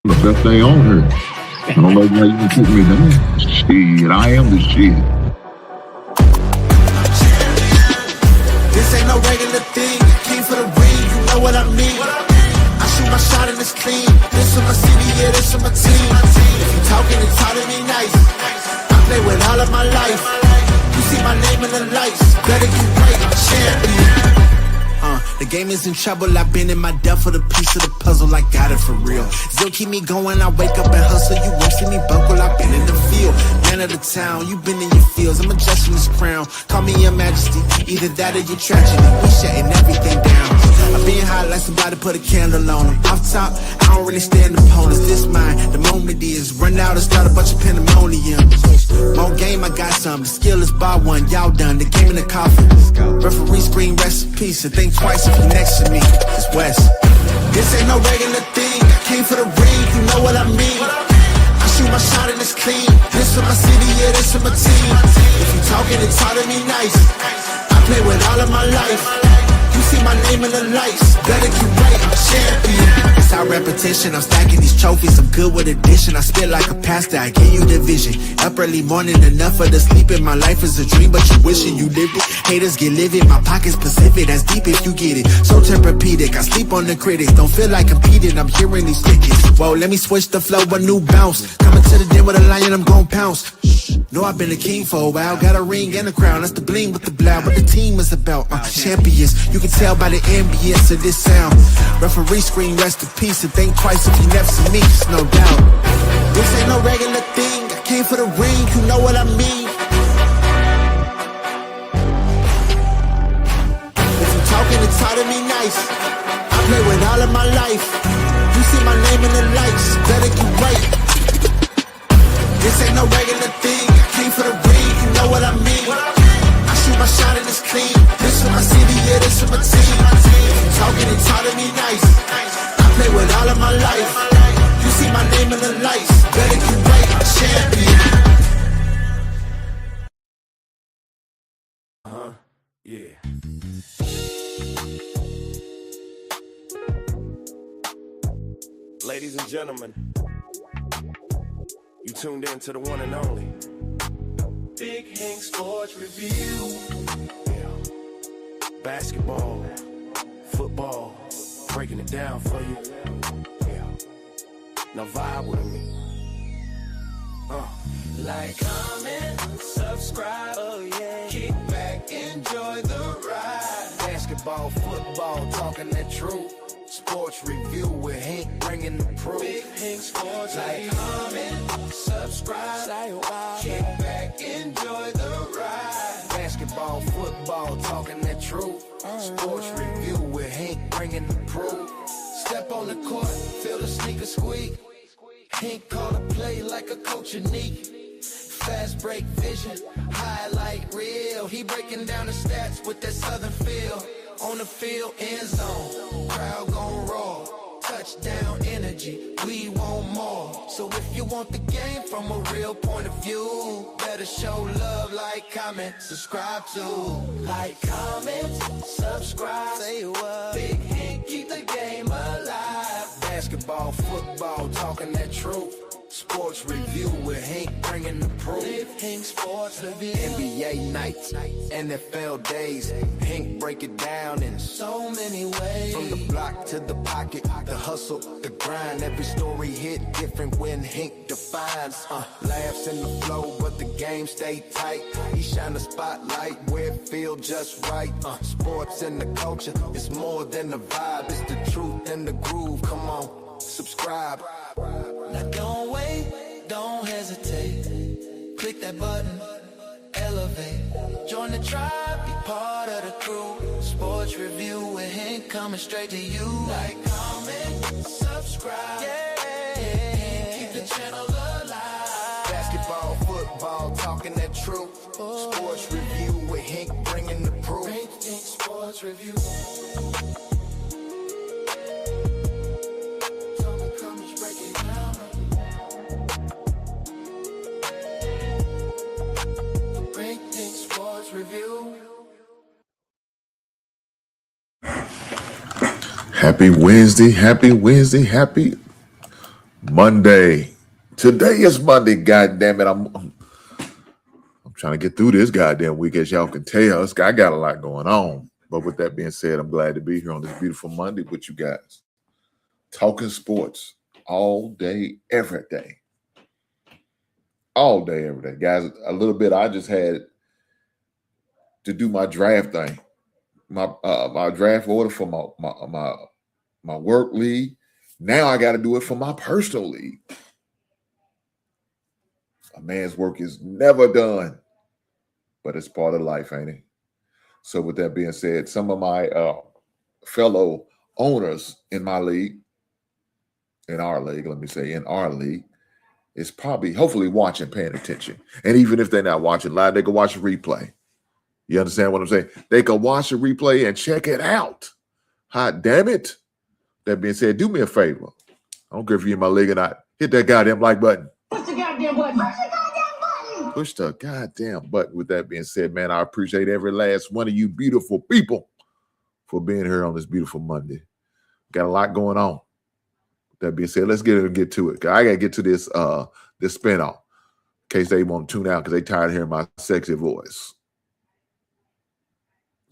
The best thing on her. I don't know why you can put me down. Shit, I am the shit. This ain't no regular thing. Came for the ring, you know what I mean. I shoot my shot and it's clean. This for my city, yeah, this for my team. If you talking, it's hard to be nice. I play with all of my life. You see my name in the lights. Better get right, I'm champion. The game is in trouble, I've been in my depth for the piece of the puzzle, I got it for real. Still keep me going, I wake up and hustle, you won't see me buckle, I've been in the field. Man of the town, you been in your fields, I'm adjusting this crown. Call me your majesty, either that or your tragedy, we shutting everything down. I've been hot like somebody put a candle on them. Off top, I don't really stand opponents, this mine. The moment is run out and start a bunch of pandemonium. More game, I got some, the skill is bar one, y'all done, the game in the coffin. Referee screen, rest in peace, and think twice if you next to me, it's West. This ain't no regular thing, I came for the ring, you know what I mean. I shoot my shot and it's clean, this for my city, yeah, this for my team. If you talking, it's hard to be nice. I play with all of my life. You see my name in the lights, better keep right, I'm champion. It's our repetition, I'm stacking these trophies, I'm good with addition. I spit like a pastor, I give you the vision. Up early morning, enough for the sleeping. My life is a dream, but you wishing you lived it. Haters get livid, my pocket's Pacific, that's deep if you get it. So Tempur-Pedic, I sleep on the critics. Don't feel like competing, I'm hearing these tickets. Whoa, let me switch the flow, a new bounce. Coming to the den with a lion, I'm gon' pounce. Know I've been a king for a while, got a ring and a crown. That's the bling with the blow, what the team is about. Champions, you can tell by the ambience of this sound. Referee screen, rest in peace, and think twice if you never see me, it's no doubt. This ain't no regular thing, I came for the ring, you know what I mean. If you talking, it's hard to be nice. I play with all of my life. You see my name in the lights, better get right. This ain't no regular thing, I came for the ring, you know what I mean. I shoot my shot and it's clean, this for my city, yeah, this for my team. If you talking, it's hard to be nice. I play with all of my life. You see my name in the lights, better get right, I'm champion. Yeah. Ladies and gentlemen, you tuned in to the one and only Big Hank Sports Review. Yeah. Basketball, football, breaking it down for you. Yeah. Now vibe with me. Like, comment, subscribe, oh yeah. Kick back, enjoy the ride. Basketball, football, talking that truth. Sports review with Hank bringing the proof. Big Hank Sports. Like, comment, subscribe, kick back, enjoy the ride. Basketball, football, talking that truth. Sports review with Hank bringing the proof. Step on the court, feel the sneaker squeak. Hank call a play like a coach unique. Fast break vision, highlight reel. He breaking down the stats with that southern feel. On the field, end zone, crowd gon' roar. Touchdown energy, we want more. So if you want the game from a real point of view, better show love, like, comment, subscribe to. Like, comment, subscribe, say what. Big Hank, keep the game alive. Basketball, football, talking that truth. Sports review with Hank bringing the proof. Hank Sports Review. NBA nights, NFL days. Hank break it down in so many ways. From the block to the pocket, the hustle, the grind. Every story hit different when Hank defines. Laughs in the flow, but the game stay tight. He shine the spotlight where it feel just right. Sports and the culture, it's more than a vibe. It's the truth and the groove. Come on, subscribe. Now don't wait, don't hesitate. Click that button, elevate. Join the tribe, be part of the crew. Sports review with Hank coming straight to you. Like, comment, subscribe. Yeah. Keep the channel alive. Basketball, football, talking that truth. Sports review with Hank bringing the proof. Hank Sports Review. Happy Wednesday, happy Wednesday, happy Monday. Today is Monday, God damn it. I'm trying to get through this goddamn week, as y'all can tell. I got a lot going on. But with that being said, I'm glad to be here on this beautiful Monday with you guys. Talking sports all day, every day. All day, every day. Guys, a little bit, I just had to do my draft thing. My draft order for my work league. Now I got to do it for my personal league. A man's work is never done, but it's part of life, ain't it? So with that being said, some of my fellow owners in my league, in our league, is probably, hopefully watching, paying attention. And even if they're not watching live, they can watch a replay. You understand what I'm saying? They can watch a replay and check it out. Hot damn it. That being said, do me a favor. I don't care if you're in my league or not. Hit that goddamn like button. Push the goddamn button. Push the goddamn button. With that being said, man, I appreciate every last one of you beautiful people for being here on this beautiful Monday. Got a lot going on. With that being said, let's get to it. I gotta get to this spinoff in case they want to tune out because they tired of hearing my sexy voice.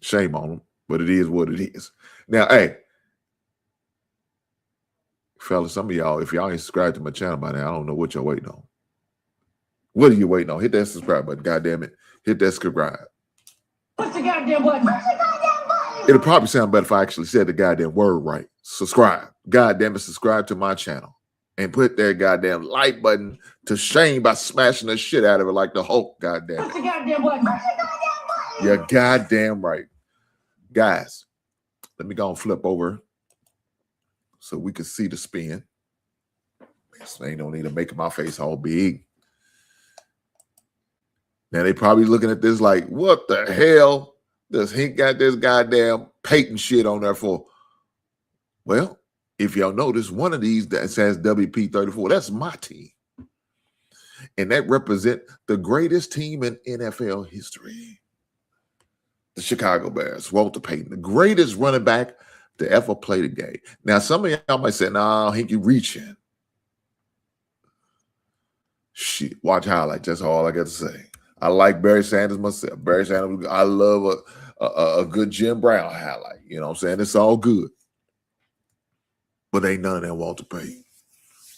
Shame on them, but it is what it is. Now, hey, fellas, some of y'all, if y'all ain't subscribed to my channel by now, I don't know what y'all waiting on. What are you waiting on? Hit that subscribe button. God damn it. Hit that subscribe. Push the goddamn button. It'll probably sound better if I actually said the goddamn word right. Subscribe. God damn it, subscribe to my channel. And put that goddamn like button to shame by smashing the shit out of it like the Hulk. God damn Push it. the goddamn button. You're goddamn right. Guys, let me go and flip over so we can see the spin. This ain't no need to make my face all big. Now they probably looking at this like, what the hell does Hink got this goddamn Peyton shit on there for? Well, if y'all notice, one of these that says WP34, that's my team. And that represent the greatest team in NFL history. The Chicago Bears, Walter Payton, the greatest running back to ever play the game. Now, some of y'all might say, nah, Hink, you reaching. Shit, watch highlights. That's all I got to say. I like Barry Sanders myself. Barry Sanders, I love a good Jim Brown highlight. You know what I'm saying? It's all good. But ain't none of that Walter Payton.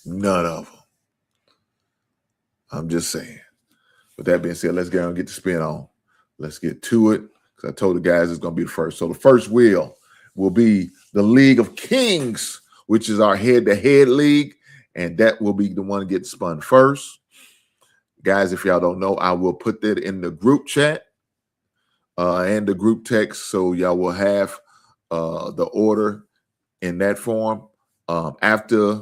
None of them. I'm just saying. With that being said, let's get on and get the spin on. Let's get to it. Because I told the guys it's going to be the first. So the first wheel will be the League of Kings, which is our head-to-head league. And that will be the one to get spun first. Guys, if y'all don't know, I will put that in the group chat and the group text. So y'all will have the order in that form. After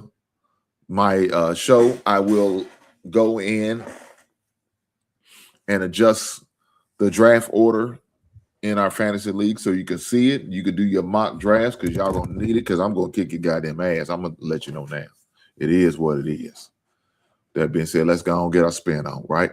my show, I will go in and adjust the draft order in our fantasy league so you can see it. You can do your mock drafts because y'all going to need it because I'm going to kick your goddamn ass. I'm going to let you know now. It is what it is. That being said, let's go and get our spin on, right?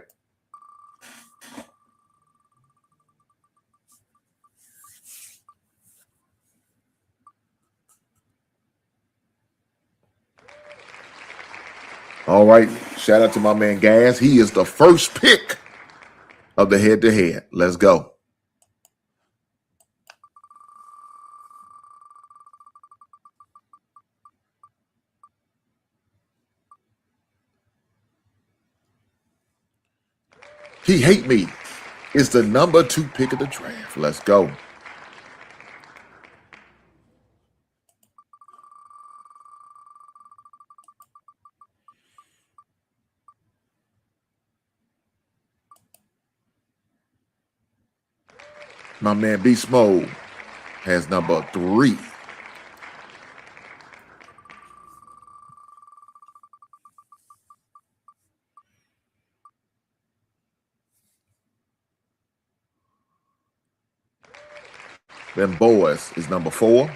All right. Shout out to my man Gas. He is the first pick of the head-to-head. Let's go. He hate me. It's the number 2 pick of the draft. Let's go. My man Beast Mode has number 3. Then Boys is number 4.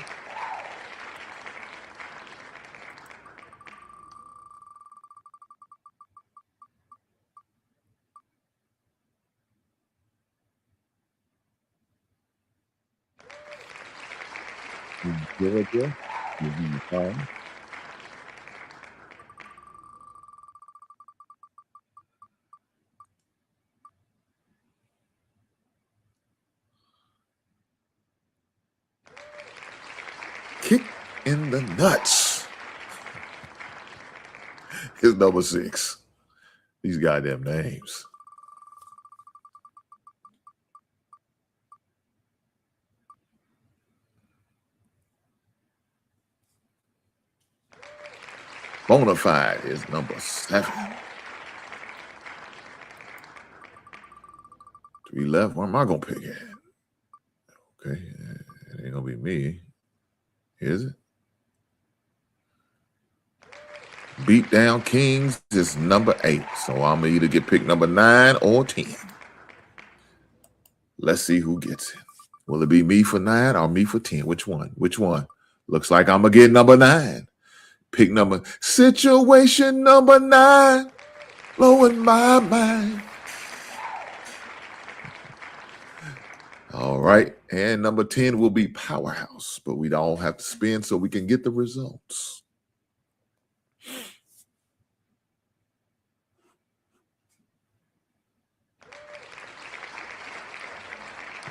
Georgia will be 5. in the nuts is number 6. These goddamn names. Bonafide is number 7. 3 left. What am I going to pick at? Okay, it ain't going to be me. Is it? Beat Down Kings is number 8. So I'm going to either get picked number 9 or 10. Let's see who gets it. Will it be me for 9 or me for 10? Which one? Which one? Looks like I'm going to get number 9. Pick number, situation number 9. Blowing my mind. All right. And number 10 will be Powerhouse, but we don't have to spin so we can get the results.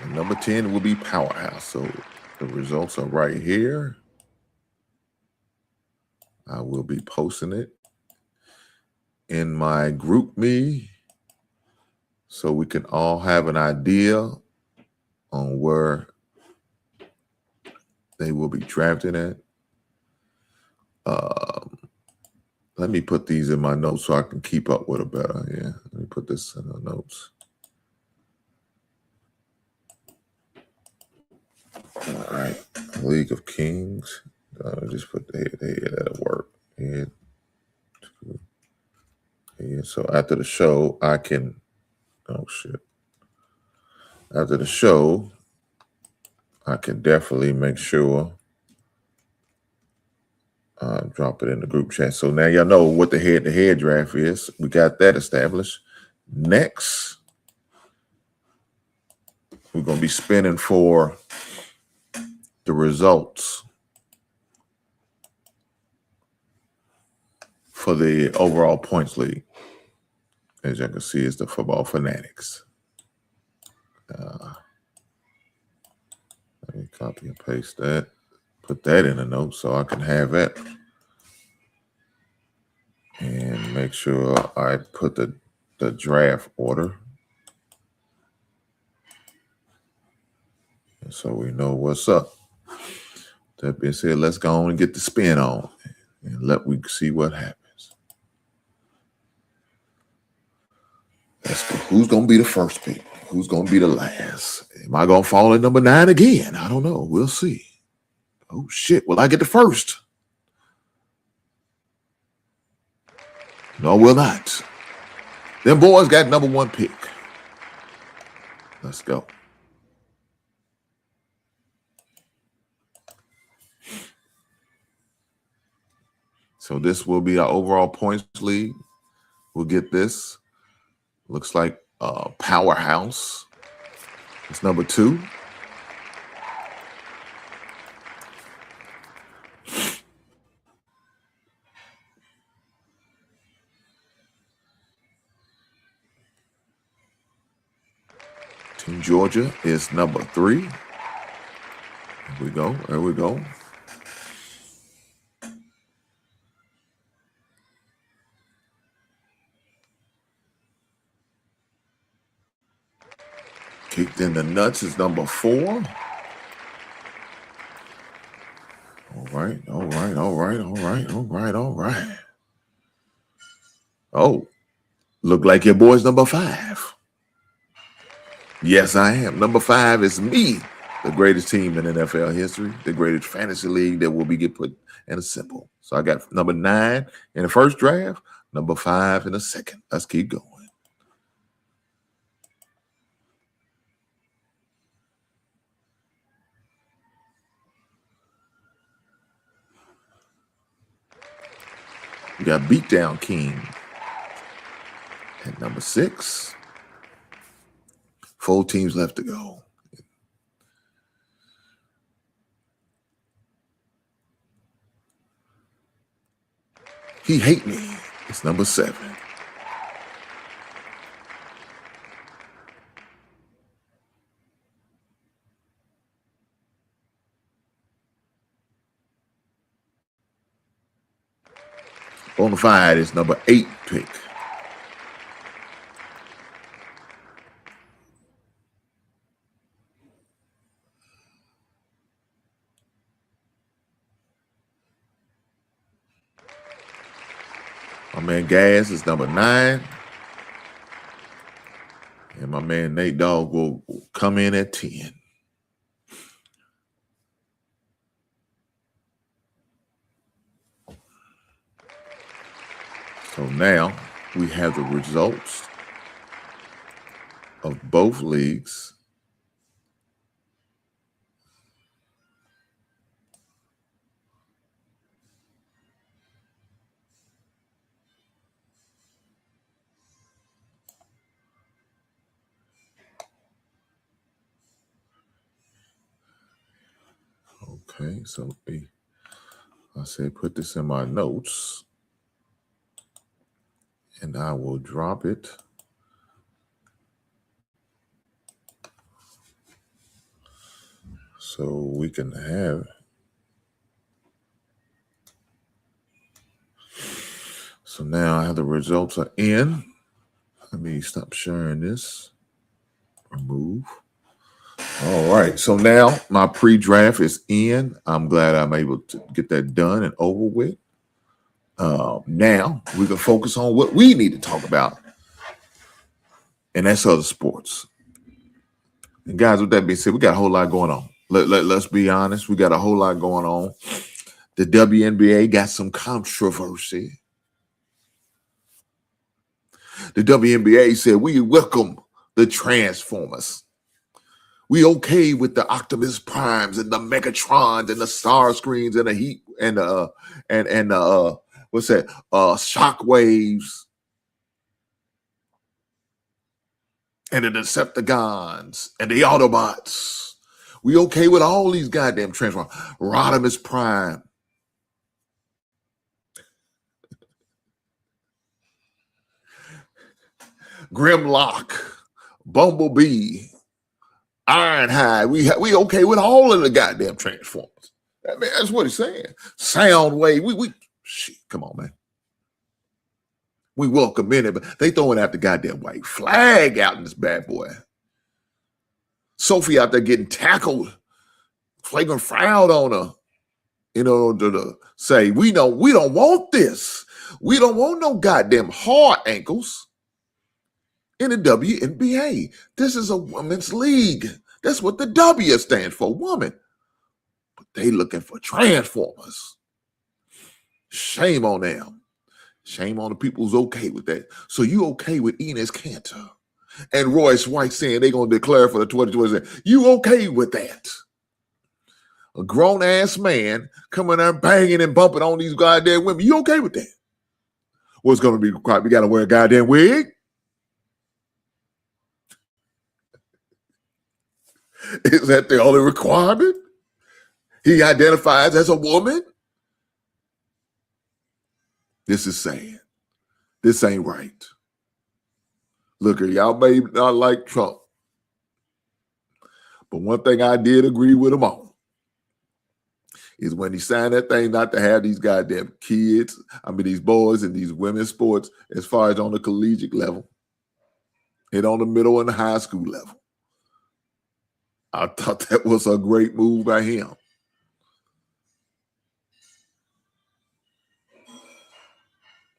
And number 10 will be Powerhouse. So the results are right here. I will be posting it in my group me so we can all have an idea on where they will be drafted at. Let me put these in my notes so I can keep up with it better. Yeah, let me put this in the notes. All right, League of Kings. Just put the head, that'll work. Head, 2, head. So after the show, I can, oh shit. After the show, I can definitely make sure drop it in the group chat. So now y'all know what the head-to-head draft is. We got that established. Next, we're going to be spinning for the results for the overall points league. As you can see, it's the Football Fanatics. Let me copy and paste that. Put that in a note so I can have it. And make sure I put the draft order. And so we know what's up. That being said, let's go on and get the spin on. And let we see what happens. Let's go. Who's going to be the first pick? Who's going to be the last? Am I going to fall at number 9 again? I don't know. We'll see. Oh, shit. Will I get the first? No, we'll not. Them boys got number 1 pick. Let's go. So this will be our overall points league. We'll get this. Looks like Powerhouse. It's number 2. Team Georgia is number 3. Here we go. There we go. Kicked in the nuts is number 4. All right, all right, all right, all right, all right, all right. Oh, look like your boy's number 5. Yes, I am. Number 5 is me, the greatest team in NFL history, the greatest fantasy league that will be get put in a simple. So I got number 9 in the first draft, number 5 in the second. Let's keep going. We got Beatdown King at number 6. 4 teams left to go. He hate me. It's number 7. Bonafide is number 8 pick. My man Gas is number 9. And my man Nate Dogg will come in at 10. So now we have the results of both leagues. Okay, so I say put this in my notes and I will drop it. So we can have. So now I have the results are in. Let me stop sharing this. Remove. All right. So now my pre-draft is in. I'm glad I'm able to get that done and over with. Now we can focus on what we need to talk about. And that's other sports. And guys, with that being said, we got a whole lot going on. Let's be honest. We got a whole lot going on. The WNBA got some controversy. The WNBA said, we welcome the Transformers. We okay with the Optimus Primes and the Megatrons and the Star Screens and the Heat and what's that? Shockwaves and the Decepticons and the Autobots. We okay with all these goddamn Transformers. Rodimus Prime. Grimlock, Bumblebee, Ironhide. We okay with all of the goddamn Transformers. I mean, that's what he's saying. Soundwave. We shit. Come on, man. We welcome in it, but they throwing out the goddamn white flag out in this bad boy. Sophie out there getting tackled, flagrant frown on her. You know, to say we don't want this. We don't want no goddamn hard ankles. In the WNBA, this is a women's league. That's what the W stands for, woman. But they looking for Transformers. Shame on them. Shame on the people who's okay with that. So you okay with Enes Kanter and Royce White saying they're going to declare for the 2020? You okay with that? A grown-ass man coming there banging and bumping on these goddamn women. You okay with that? What's going to be required? We got to wear a goddamn wig? Is that the only requirement? He identifies as a woman? This is sad. This ain't right. Look, y'all may not like Trump, but one thing I did agree with him on is when he signed that thing not to have these goddamn kids, these boys and these women's sports as far as on the collegiate level and on the middle and the high school level. I thought that was a great move by him.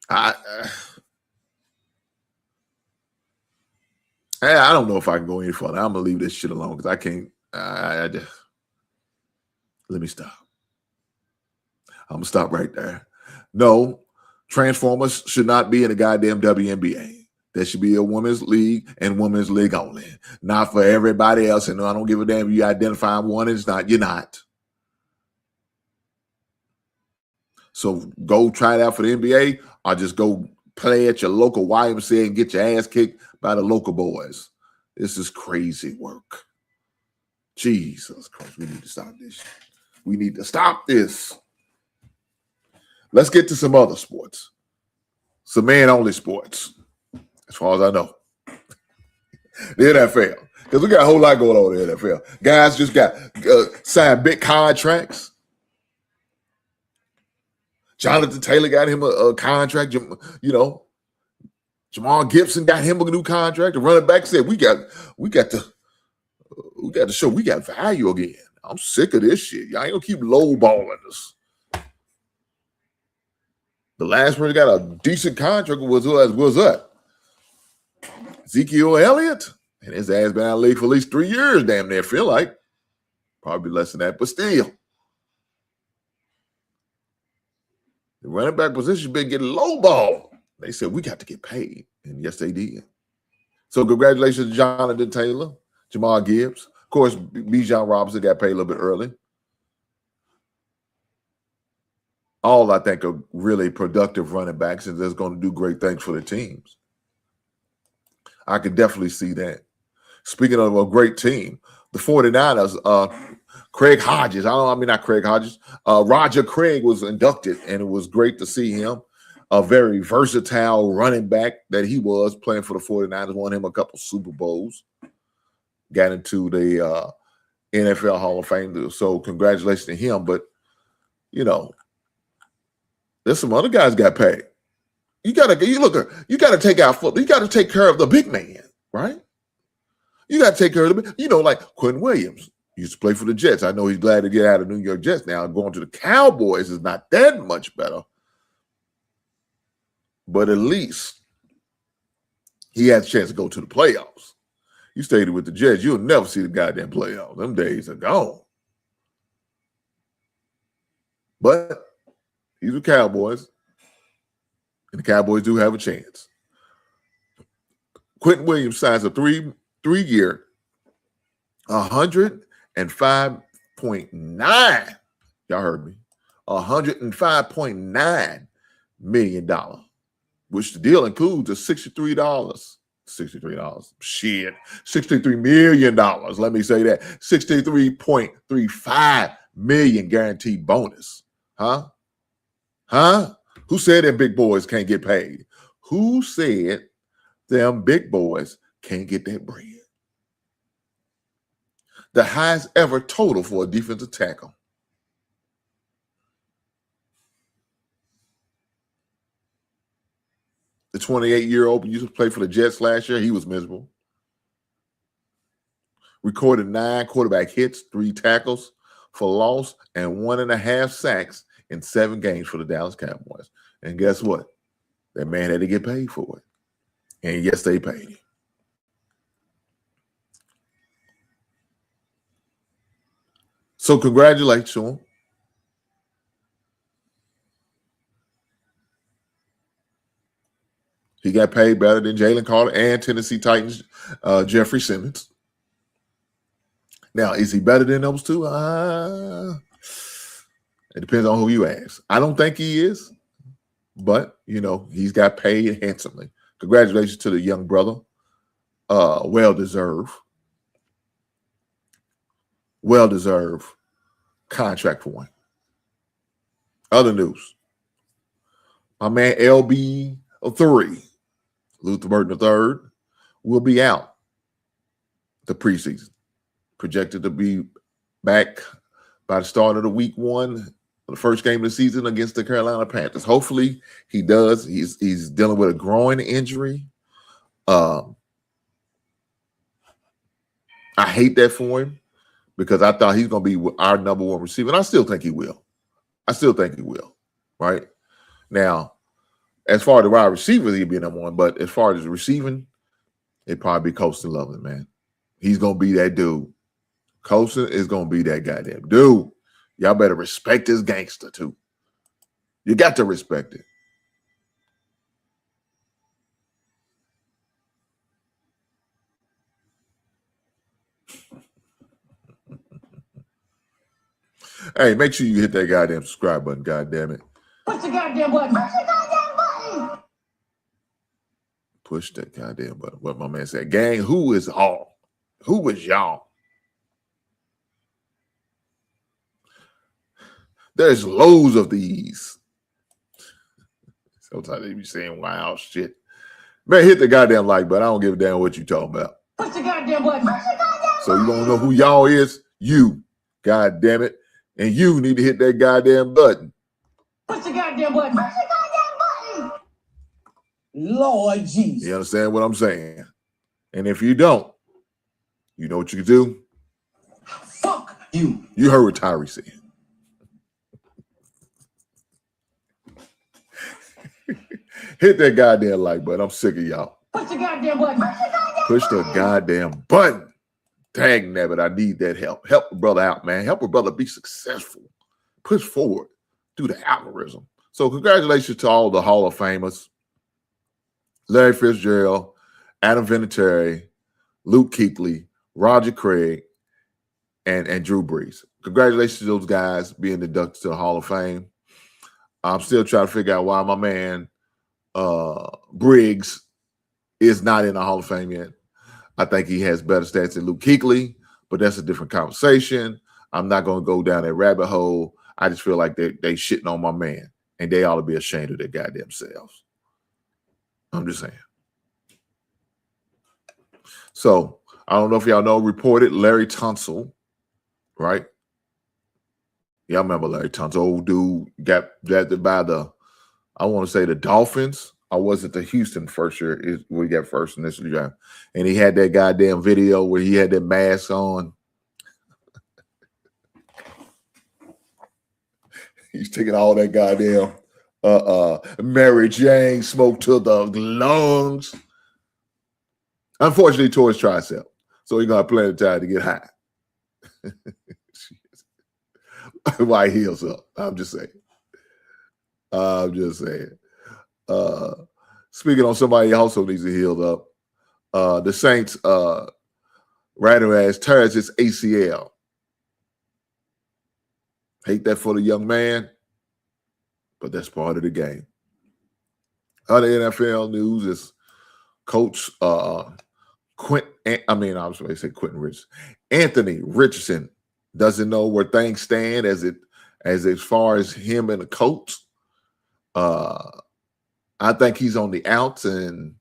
I don't know if I can go any further. I'm going to leave this shit alone because I can't. Let me stop. I'm going to stop right there. No, Transformers should not be in the goddamn WNBA. There should be a women's league and women's league only. Not for everybody else. And I don't give a damn if you identify one. It's not. You're not. So go try it out for the NBA or just go play at your local YMCA and get your ass kicked by the local boys. This is crazy work. Jesus Christ, we need to stop this. We need to stop this. Let's get to some other sports. Some man-only sports. As far as I know. The NFL. Because we got a whole lot going on in the NFL. Guys just got signed big contracts. Jonathan Taylor got him a contract. You know, Jamal Gibson got him a new contract. The running back said, we got to show we got value again. I'm sick of this shit. Y'all ain't gonna keep lowballing us. The last person got a decent contract was that? Ezekiel Elliott. And his ass been out of the league for at least 3 years, damn near, feel like. Probably less than that, but still. The running back position been getting lowballed. They said, we got to get paid. And yes, they did. So congratulations to Jonathan Taylor, Jamal Gibbs. Of course, Bijan Robinson got paid a little bit early. All, I think, are really productive running backs, and that's going to do great things for the teams. I could definitely see that. Speaking of a great team, the 49ers, Craig Hodges, Roger Craig was inducted, and it was great to see him. A very versatile running back that he was, playing for the 49ers, won him a couple Super Bowls, got into the NFL Hall of Fame. So congratulations to him. But, you know, there's some other guys got paid. You gotta take out football. You gotta take care of the big man, right? You gotta take care of the, you know, like Quentin Williams used to play for the Jets. I know he's glad to get out of New York Jets now. Going to the Cowboys is not that much better, but at least he had a chance to go to the playoffs. You stayed with the Jets, you'll never see the goddamn playoffs. Them days are gone. But he's with Cowboys, and the Cowboys do have a chance. Quentin Williams signs a three-year, $105.9. Y'all heard me. $105.9 million, which the deal includes a $63 $63 million. Let me say that. $63.35 million guaranteed bonus. Huh? Who said them big boys can't get paid? Who said them big boys can't get that bread? The highest ever total for a defensive tackle. The 28-year-old used to play for the Jets last year. He was miserable. Recorded 9 quarterback hits, 3 tackles for loss, and 1.5 sacks in 7 games for the Dallas Cowboys. And guess what? That man had to get paid for it. And yes, they paid him. So congratulations to him. He got paid better than Jalen Carter and Tennessee Titans Jeffrey Simmons. Now, is he better than those two? It depends on who you ask. I don't think he is, but, you know, he's got paid handsomely. Congratulations to the young brother. Well-deserved contract for him. Other news. My man LB3, Luther Burton III, will be out the preseason. Projected to be back by the start of the week 1, the first game of the season against the Carolina Panthers. Hopefully he does. He's dealing with a groin injury. I hate that for him because I thought he's going to be our number 1 receiver. And I still think he will. Right? Now, as far as the wide receivers, he'd be number 1. But as far as receiving, it'd probably be Colston Loveland, man. He's going to be that dude. Colston is going to be that goddamn dude. Y'all better respect this gangster, too. You got to respect it. Hey, make sure you hit that goddamn subscribe button, goddamn it. Push the goddamn button. Push the goddamn button. Push that goddamn button. What my man said. Gang, who is all? Who is y'all? There's loads of these. Sometimes they be saying wild shit. Man, hit the goddamn like button. I don't give a damn what you talking about. Push the goddamn button. Push the goddamn button. So you don't know who y'all is? You. God damn it. And you need to hit that goddamn button. Push the goddamn button. Push the goddamn button. Lord Jesus. You understand what I'm saying? And if you don't, you know what you can do? Fuck you. You heard what Tyree said. Hit that goddamn like button. I'm sick of y'all. Push the goddamn button. Push the goddamn button. Dang, nabbit, I need that help. Help a brother out, man. Help a brother be successful. Push forward. Do the algorithm. So congratulations to all the Hall of Famers. Larry Fitzgerald, Adam Vinatieri, Luke Kuechly, Roger Craig, and Drew Brees. Congratulations to those guys being inducted to the Hall of Fame. I'm still trying to figure out why my man Briggs is not in the Hall of Fame yet. I think he has better stats than Luke Kuechly, but that's a different conversation. I'm not going to go down that rabbit hole. I just feel like they shitting on my man, and they ought to be ashamed of their goddamn selves. I'm just saying. So I don't know if y'all know, reported Larry Tunsil, right? Y'all remember Larry Tunsil, old dude, got drafted by I want to say the Dolphins. I wasn't the Houston first year. We got first in this draft. And he had that goddamn video where he had that mask on. He's taking all that goddamn Mary Jane smoke to the lungs. Unfortunately, he tore his tricep. So he's going to plenty of time to get high. White heels up. I'm just saying. Speaking on somebody who also needs to heal up, the Saints writer has tears his ACL. Hate that for the young man, but that's part of the game. Other NFL news is Coach Quentin Anthony Richardson doesn't know where things stand as far as him and the coach. I think he's on the outs, and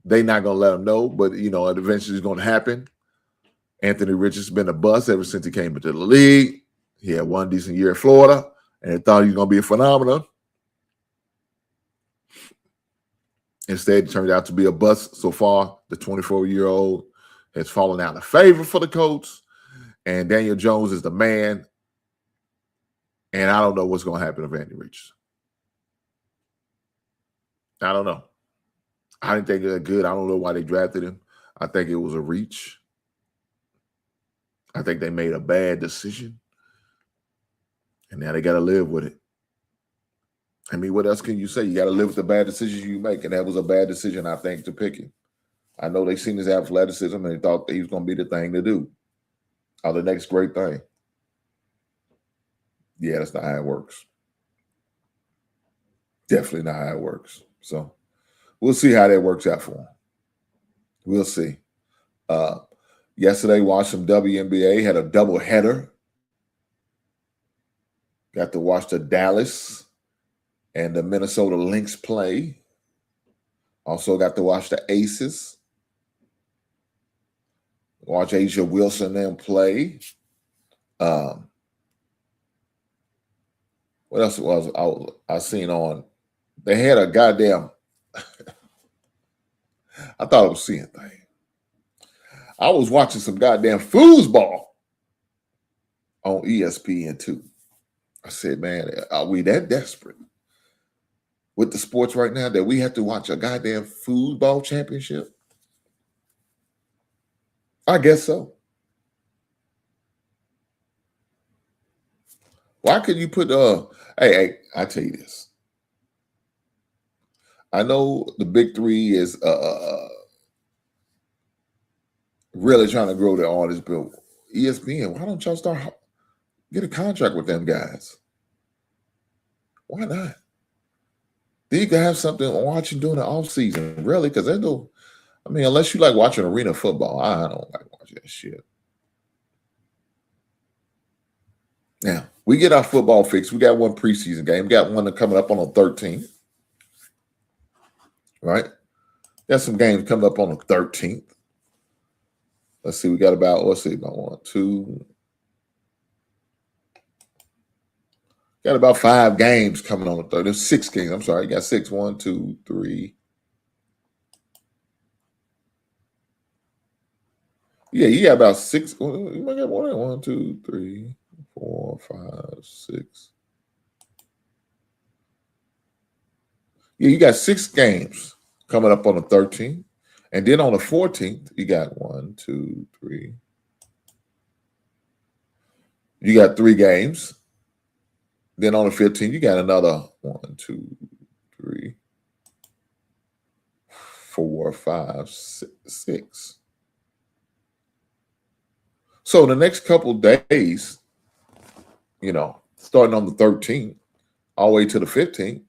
they're not going to let him know, but, it eventually is going to happen. Anthony Richardson's been a bust ever since he came into the league. He had one decent year at Florida, and they thought he was going to be a phenomenon. Instead, it turned out to be a bust so far. The 24-year-old has fallen out of favor for the coach, and Daniel Jones is the man, and I don't know what's going to happen to Anthony Richardson. I don't know. I didn't think they're good. I don't know why they drafted him. I think it was a reach. I think they made a bad decision. And now they got to live with it. I mean, what else can you say? You got to live with the bad decisions you make. And that was a bad decision, I think, to pick him. I know they seen his athleticism and they thought that he was going to be the thing to do. Or the next great thing. Yeah, that's not how it works. Definitely not how it works. So we'll see how that works out for him. We'll see. Yesterday, watched some WNBA, had a double header. Got to watch the Dallas and the Minnesota Lynx play. Also got to watch the Aces. Watch Asia Wilson them play. What else was I seen on? They had a goddamn. I thought it was seeing thing. I was watching some goddamn foosball on ESPN too. I said, man, are we that desperate with the sports right now that we have to watch a goddamn foosball championship? I guess so. Why could you put hey, I tell you this. I know the Big Three is really trying to grow their audience, but ESPN, why don't y'all start get a contract with them guys? Why not? Then you can have something watching during the off season, really, because there's no. I mean, unless you like watching arena football, I don't like watching that shit. Now, we get our football fix. We got one preseason game. We got one coming up on the 13th. Right? Got some games coming up on the 13th. Let's see. We got about 1, 2. Got about 5 games coming on the third. There's 6 games. I'm sorry. You got 6. 1, 2, 3. Yeah, you got about 6. You might get 1, 2, 3, 4, 5, 6. Yeah, you got 6 games coming up on the 13th. And then on the 14th, you got 1, 2, 3. You got 3 games. Then on the 15th, you got another 1, 2, 3, 4, 5, 6. So the next couple of days, you know, starting on the 13th, all the way to the 15th,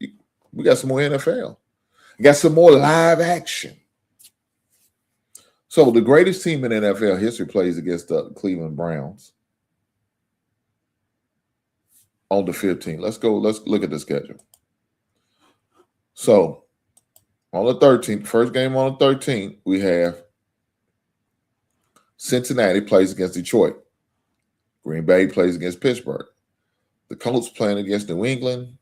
we got some more NFL. We got some more live action. So the greatest team in NFL history plays against the Cleveland Browns on the 15th. Let's look at the schedule. So on the 13th, first game on the 13th, we have Cincinnati plays against Detroit. Green Bay plays against Pittsburgh. The Colts playing against New England.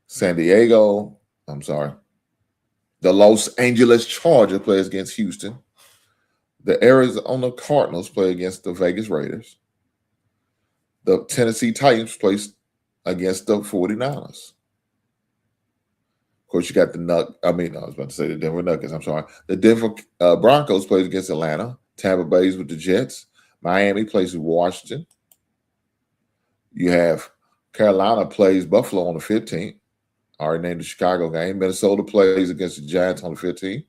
The Los Angeles Chargers plays against Houston. The Arizona Cardinals play against the Vegas Raiders. The Tennessee Titans plays against the 49ers. Of course, you got the Denver Nuggets. I'm sorry. The Denver Broncos plays against Atlanta. Tampa Bay's with the Jets. Miami plays with Washington. You have Carolina plays Buffalo on the 15th. I already named the Chicago game. Minnesota plays against the Giants on the 15th.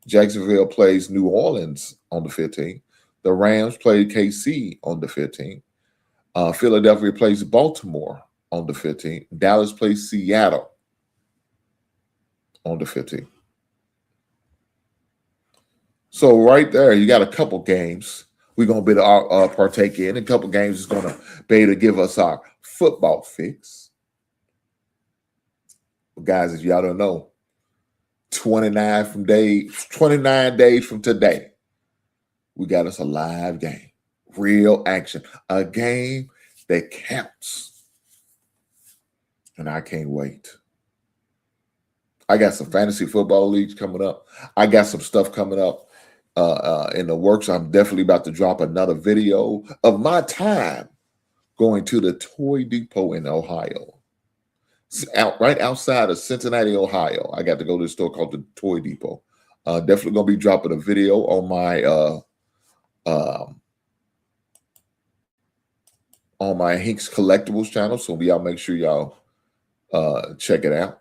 Jacksonville plays New Orleans on the 15th. The Rams play KC on the 15th. Philadelphia plays Baltimore on the 15th. Dallas plays Seattle on the 15th. So right there, you got a couple games we're going to be able to partake in. A couple games is going to be able to give us our football fix. But guys, if y'all don't know, 29 days from today, we got us a live game, real action, a game that counts. And I can't wait. I got some fantasy football leagues coming up. I got some stuff coming up in the works. I'm definitely about to drop another video of my time going to the Toy Depot in Ohio. Right outside of Cincinnati, Ohio. I got to go to a store called the Toy Depot. Definitely going to be dropping a video on my Hinks Collectibles channel. So y'all make sure y'all check it out.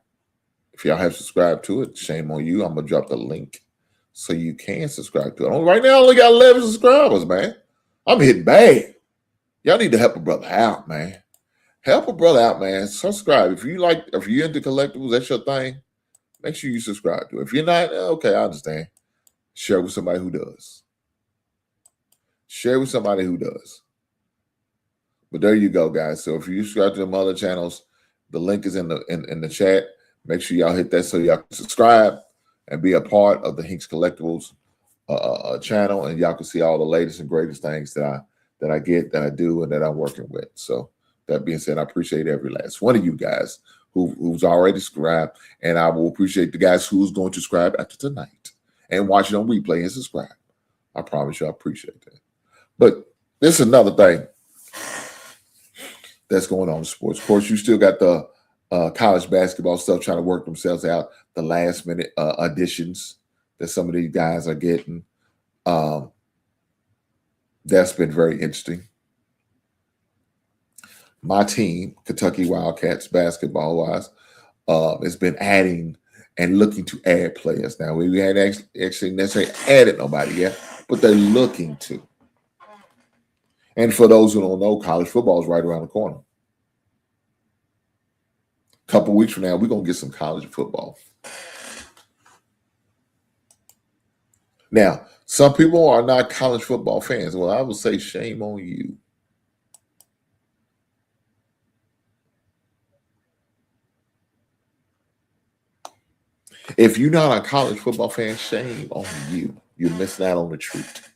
If y'all have subscribed to it, shame on you. I'm going to drop the link so you can subscribe to it. Right now, I only got 11 subscribers, man. I'm hitting bad. Y'all need to help a brother out, man. Help a brother out, man. Subscribe. If you're into collectibles, that's your thing, make sure you subscribe to it. If you're not, okay, I understand. Share with somebody who does. Share with somebody who does. But there you go, guys. So if you subscribe to them other channels, the link is in the chat. Make sure y'all hit that so y'all can subscribe and be a part of the Hinks Collectibles channel, and y'all can see all the latest and greatest things that I get, that I do, and that I'm working with. So that being said, I appreciate every last one of you guys who's already subscribed, and I will appreciate the guys who's going to subscribe after tonight and watch it on replay and subscribe. I promise you I appreciate that. But this is another thing that's going on in sports. Of course, you still got the college basketball stuff trying to work themselves out, the last minute additions that some of these guys are getting. That's been very interesting. My team, Kentucky Wildcats basketball-wise, has been adding and looking to add players. Now, we haven't actually necessarily added nobody yet, but they're looking to. And for those who don't know, college football is right around the corner. A couple weeks from now, we're going to get some college football. Now, some people are not college football fans. Well, I would say shame on you. If you're not a college football fan, shame on you. You're missing out on the truth.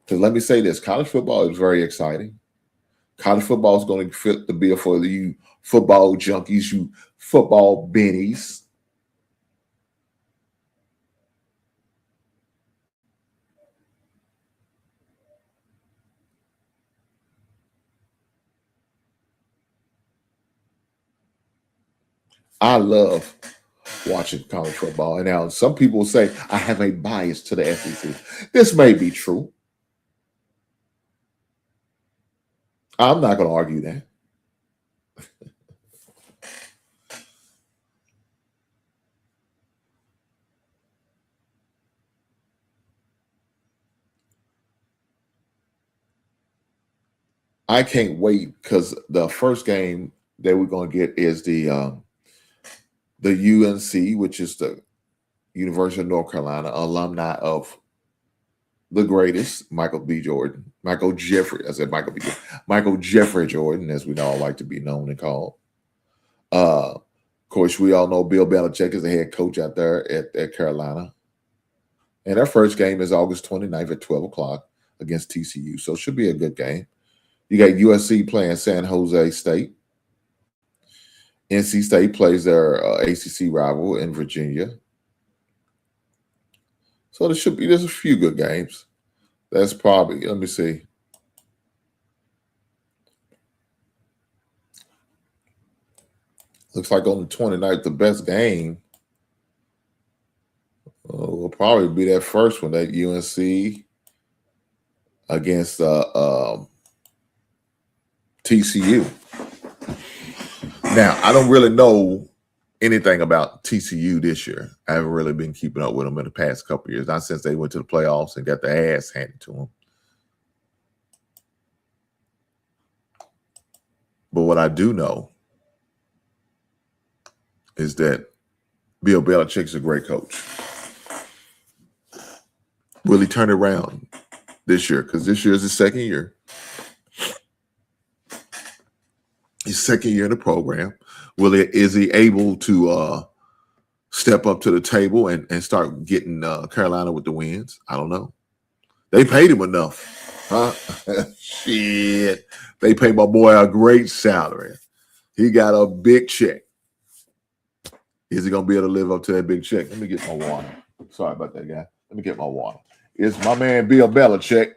Because let me say this, college football is very exciting. College football is going to fit the bill for you football junkies, you football bennies. I love watching college football. And now some people say I have a bias to the SEC. This may be true. I'm not going to argue that. I can't wait because the first game that we're going to get is the UNC, which is the University of North Carolina, alumni of the greatest, Michael Jeffrey Jordan, as we all like to be known and called. Of course, we all know Bill Belichick is the head coach out there at Carolina. And our first game is August 29th at 12 o'clock against TCU. So it should be a good game. You got USC playing San Jose State. NC State plays their ACC rival in Virginia. So there's a few good games. That's probably, let me see. Looks like on the 29th, the best game will probably be that first one, that UNC against TCU. Now, I don't really know anything about TCU this year. I haven't really been keeping up with them in the past couple of years, not since they went to the playoffs and got their ass handed to them. But what I do know is that Bill Belichick's a great coach. Will he turn it around this year? Because this year is his second year. His second year in the program. Is he able to step up to the table and start getting Carolina with the wins? I don't know. They paid him enough. Huh? Shit. They paid my boy a great salary. He got a big check. Is he going to be able to live up to that big check? Let me get my water. Sorry about that, guy. Let me get my water. Is my man Bill Belichick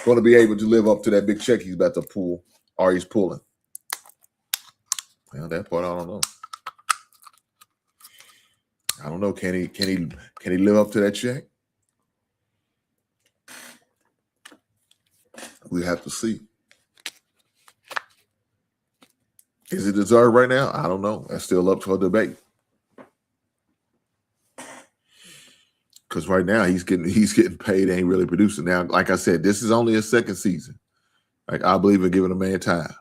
going to be able to live up to that big check he's about to pull, or he's pulling? Well, that part I don't know. I don't know. Can he live up to that check? We have to see. Is it deserved right now? I don't know. That's still up for debate. Because right now he's getting paid, ain't really producing. Now, like I said, this is only his second season. Like, I believe in giving a man time,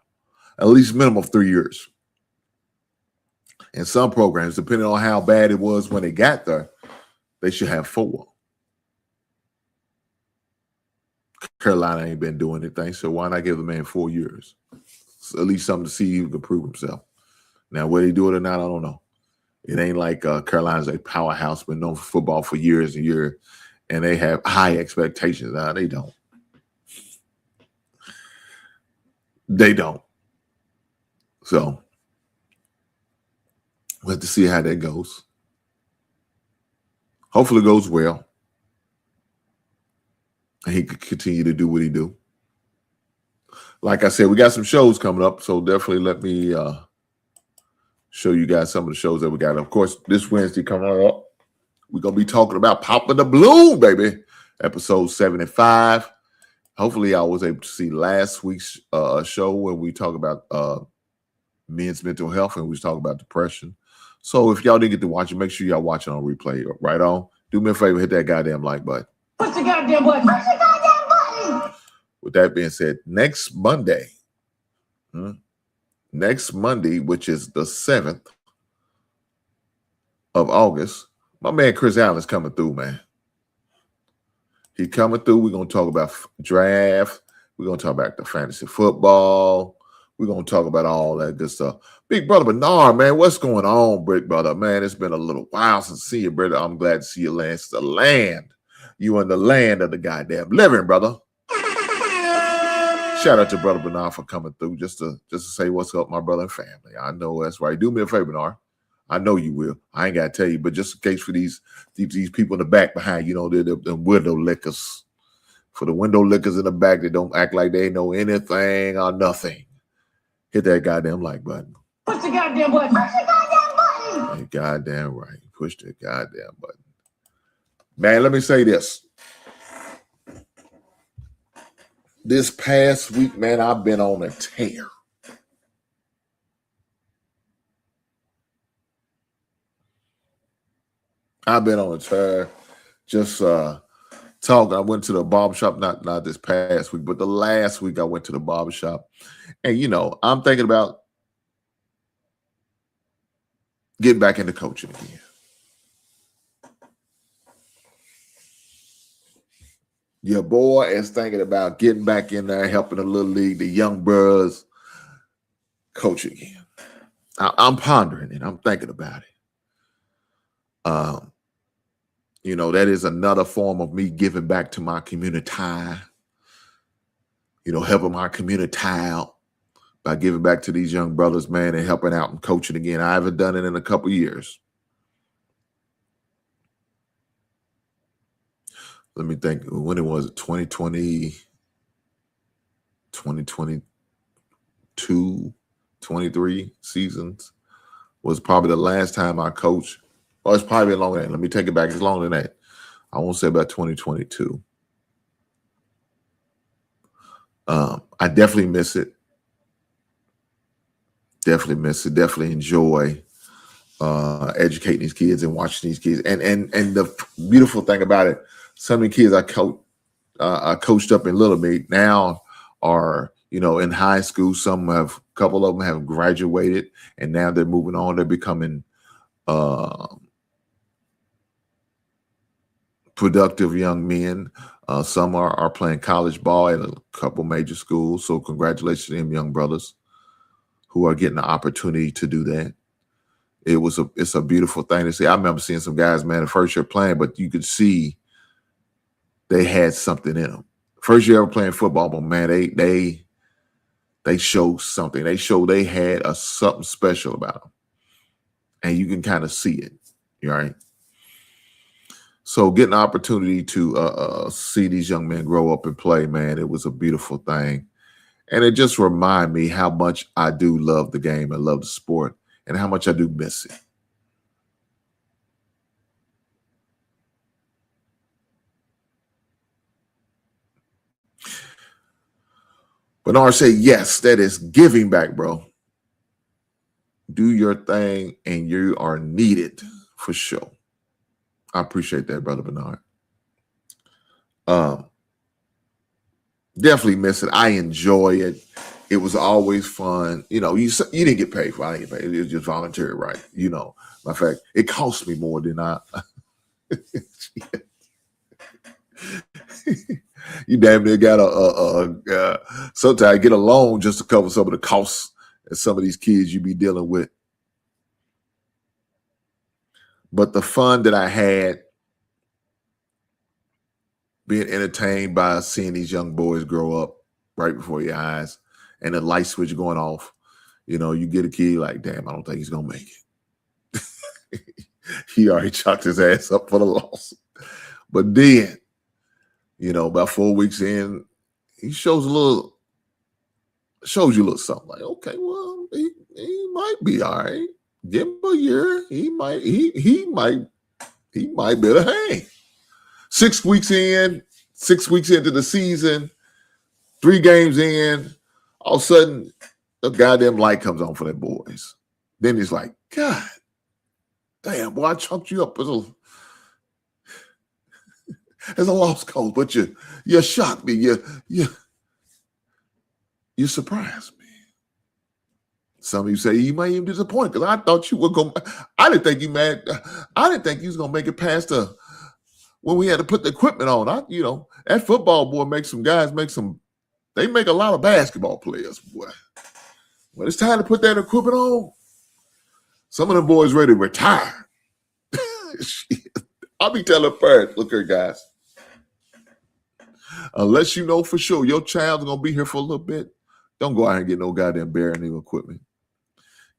at least minimum of 3 years. In some programs, depending on how bad it was when they got there, they should have 4. Carolina ain't been doing anything, so why not give the man 4 years? So at least something to see if he can prove himself. Now, whether he do it or not, I don't know. It ain't like Carolina's a powerhouse, been known for football for years and years, and they have high expectations. Nah, they don't. They don't. So we'll have to see how that goes. Hopefully it goes well. And he can continue to do what he do. Like I said, we got some shows coming up, so definitely let me show you guys some of the shows that we got. Of course, this Wednesday coming up, we're going to be talking about Popping the Balloon, baby. Episode 75. Hopefully I was able to see last week's show where we talk about men's mental health and we was talking about depression. So if y'all didn't get to watch it, make sure y'all watch it on replay. Right on. Do me a favor, hit that goddamn like button. Push the goddamn button. Push the goddamn button. With that being said, next Monday, which is the 7th of August, my man Chris Allen's coming through, man. He's coming through. We're going to talk about draft. We're going to talk about the fantasy football. We're going to talk about all that good stuff. Big brother Bernard, man, what's going on, big brother? Man, it's been a little while since I see you, brother. I'm glad to see you land. It's the land. You in the land of the goddamn living, brother. Shout out to Brother Bernard for coming through just to say what's up, my brother and family. I know that's right. Do me a favor, Bernard. I know you will. I ain't got to tell you, but just in case for these people in the back behind, you know, they're the window lickers. For the window lickers in the back that don't act like they know anything or nothing, hit that goddamn like button. Push the goddamn button. Push the goddamn button. You're goddamn right. Push the goddamn button. Man, let me say this. This past week, man, I've been on a tear. I've been on a tear. Just talking. I went to the barbershop, not this past week, but the last week I went to the barbershop. And, you know, I'm thinking about getting back into coaching again. Your boy is thinking about getting back in there, helping the little league, the young brothers coach again. I'm pondering it. I'm thinking about it. You know, that is another form of me giving back to my community. You know, helping my community out by giving back to these young brothers, man, and helping out and coaching again. I haven't done it in a couple years. Let me think. When it was 2020, 2022, 23 seasons was probably the last time I coached. Well, it's probably longer than that. Let me take it back. It's longer than that. I won't say about 2022. I definitely miss it. Definitely miss it. Definitely enjoy educating these kids and watching these kids. And the beautiful thing about it, some of the kids I coached up in Little League now are, you know, in high school. A couple of them have graduated, and now they're moving on. They're becoming productive young men. Some are playing college ball at a couple major schools. So congratulations to them young brothers who are getting the opportunity to do that. It's a beautiful thing to see. I remember seeing some guys, man, the first year playing, but you could see they had something in them. First year ever playing football, but man, they showed something. They showed they had something special about them, and you can kind of see it, right? So getting the opportunity to see these young men grow up and play, man, it was a beautiful thing. And it just reminded me how much I do love the game and love the sport and how much I do miss it. Bernard said, yes, that is giving back, bro. Do your thing and you are needed for sure. I appreciate that, Brother Bernard. Definitely miss it. I enjoy it. It was always fun. You know, you didn't get paid for it. I didn't get paid. It was just voluntary, right? You know, matter of fact, it cost me more than I. You damn near got sometimes get a loan just to cover some of the costs that some of these kids you be dealing with. But the fun that I had being entertained by seeing these young boys grow up right before your eyes and the light switch going off, you know, you get a kid like, damn, I don't think he's going to make it. He already chalked his ass up for the loss. But then, you know, about 4 weeks in, he shows you a little something like, okay, well, he might be all right. Give him a year. He might better hang. 6 weeks into the season, 3 games in, all of a sudden, the goddamn light comes on for the boys. Then he's like, God damn, boy, I chunked you up as a lost cause, but you shocked me. You surprised me. Some of you say you might even disappoint because I thought you were going. I didn't think you was gonna make it past when we had to put the equipment on. That football boy makes some guys they make a lot of basketball players, boy. When it's time to put that equipment on, some of them boys ready to retire. Shit. I'll be telling parents, look here, guys. Unless you know for sure your child's gonna be here for a little bit, don't go out and get no goddamn brand new equipment.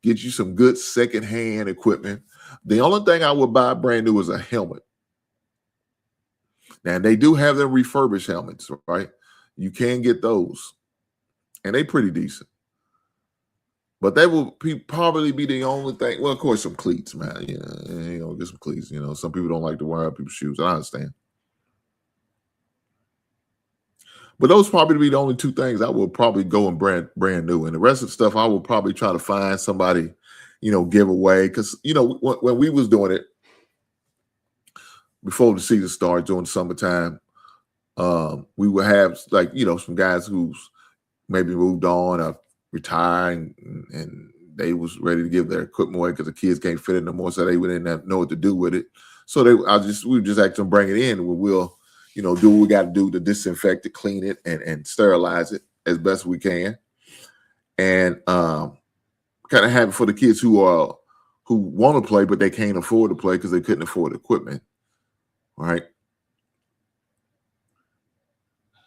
Get you some good secondhand equipment. The only thing I would buy brand new is a helmet. Now they do have them refurbished helmets, right? You can get those, and they pretty decent. But they will probably be the only thing. Well, of course, some cleats, man. Yeah, get some cleats. Some people don't like to wear out people's shoes. I understand. But those probably be the only two things I will probably go and brand new. And the rest of the stuff, I will probably try to find somebody, give away. Because, when we was doing it, before the season started during the summertime, we would have, some guys who's maybe moved on or retired, and they was ready to give their equipment away because the kids can't fit it no more, so they didn't know what to do with it. So we just asked them to bring it in, and we'll do what we got to do to disinfect it, clean it, and sterilize it as best we can, and kind of have it for the kids who want to play but they can't afford to play because they couldn't afford equipment. All right.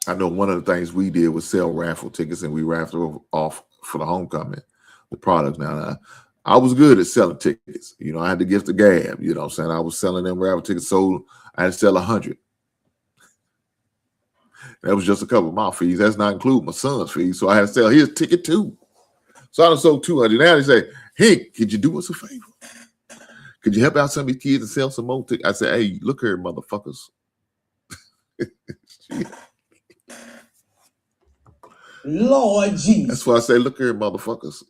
I know one of the things we did was sell raffle tickets, and we raffled off for the homecoming, the products. Now, I was good at selling tickets. I had the gift of gab. You know what I'm saying? I was selling them raffle tickets. Sold, I had to sell 100. That was just a couple of my fees. That's not including my son's fees. So I had to sell his ticket too. So I done sold 200. Now they say, hey, could you do us a favor? Could you help out some of these kids and sell some more tickets? I said, hey, look here, motherfuckers. Lord Jesus. That's why I say, look here, motherfuckers.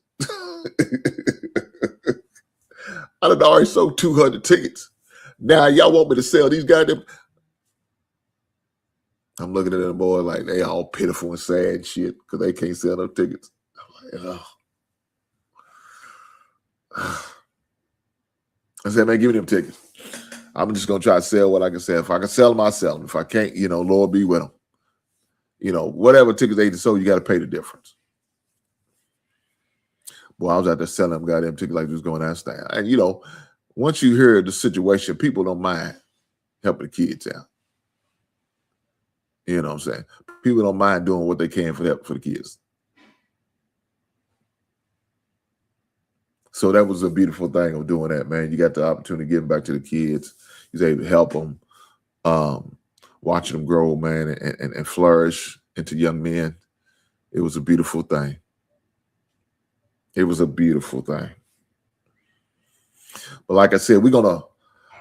I done already sold 200 tickets. Now y'all want me to sell these goddamn. I'm looking at them boys like they all pitiful and sad and shit because they can't sell no tickets. I'm like, oh. I said, man, give me them tickets. I'm just gonna try to sell what I can sell. If I can sell them, I sell them. If I can't, Lord be with them. Whatever tickets they sold, you got to pay the difference. Boy, I was out there selling them goddamn tickets like just going downstairs. And once you hear the situation, people don't mind helping the kids out. You know what I'm saying? People don't mind doing what they can for the kids. So that was a beautiful thing of doing that, man. You got the opportunity to give back to the kids. You was able to help them, watching them grow, man, and flourish into young men. It was a beautiful thing. It was a beautiful thing. But like I said,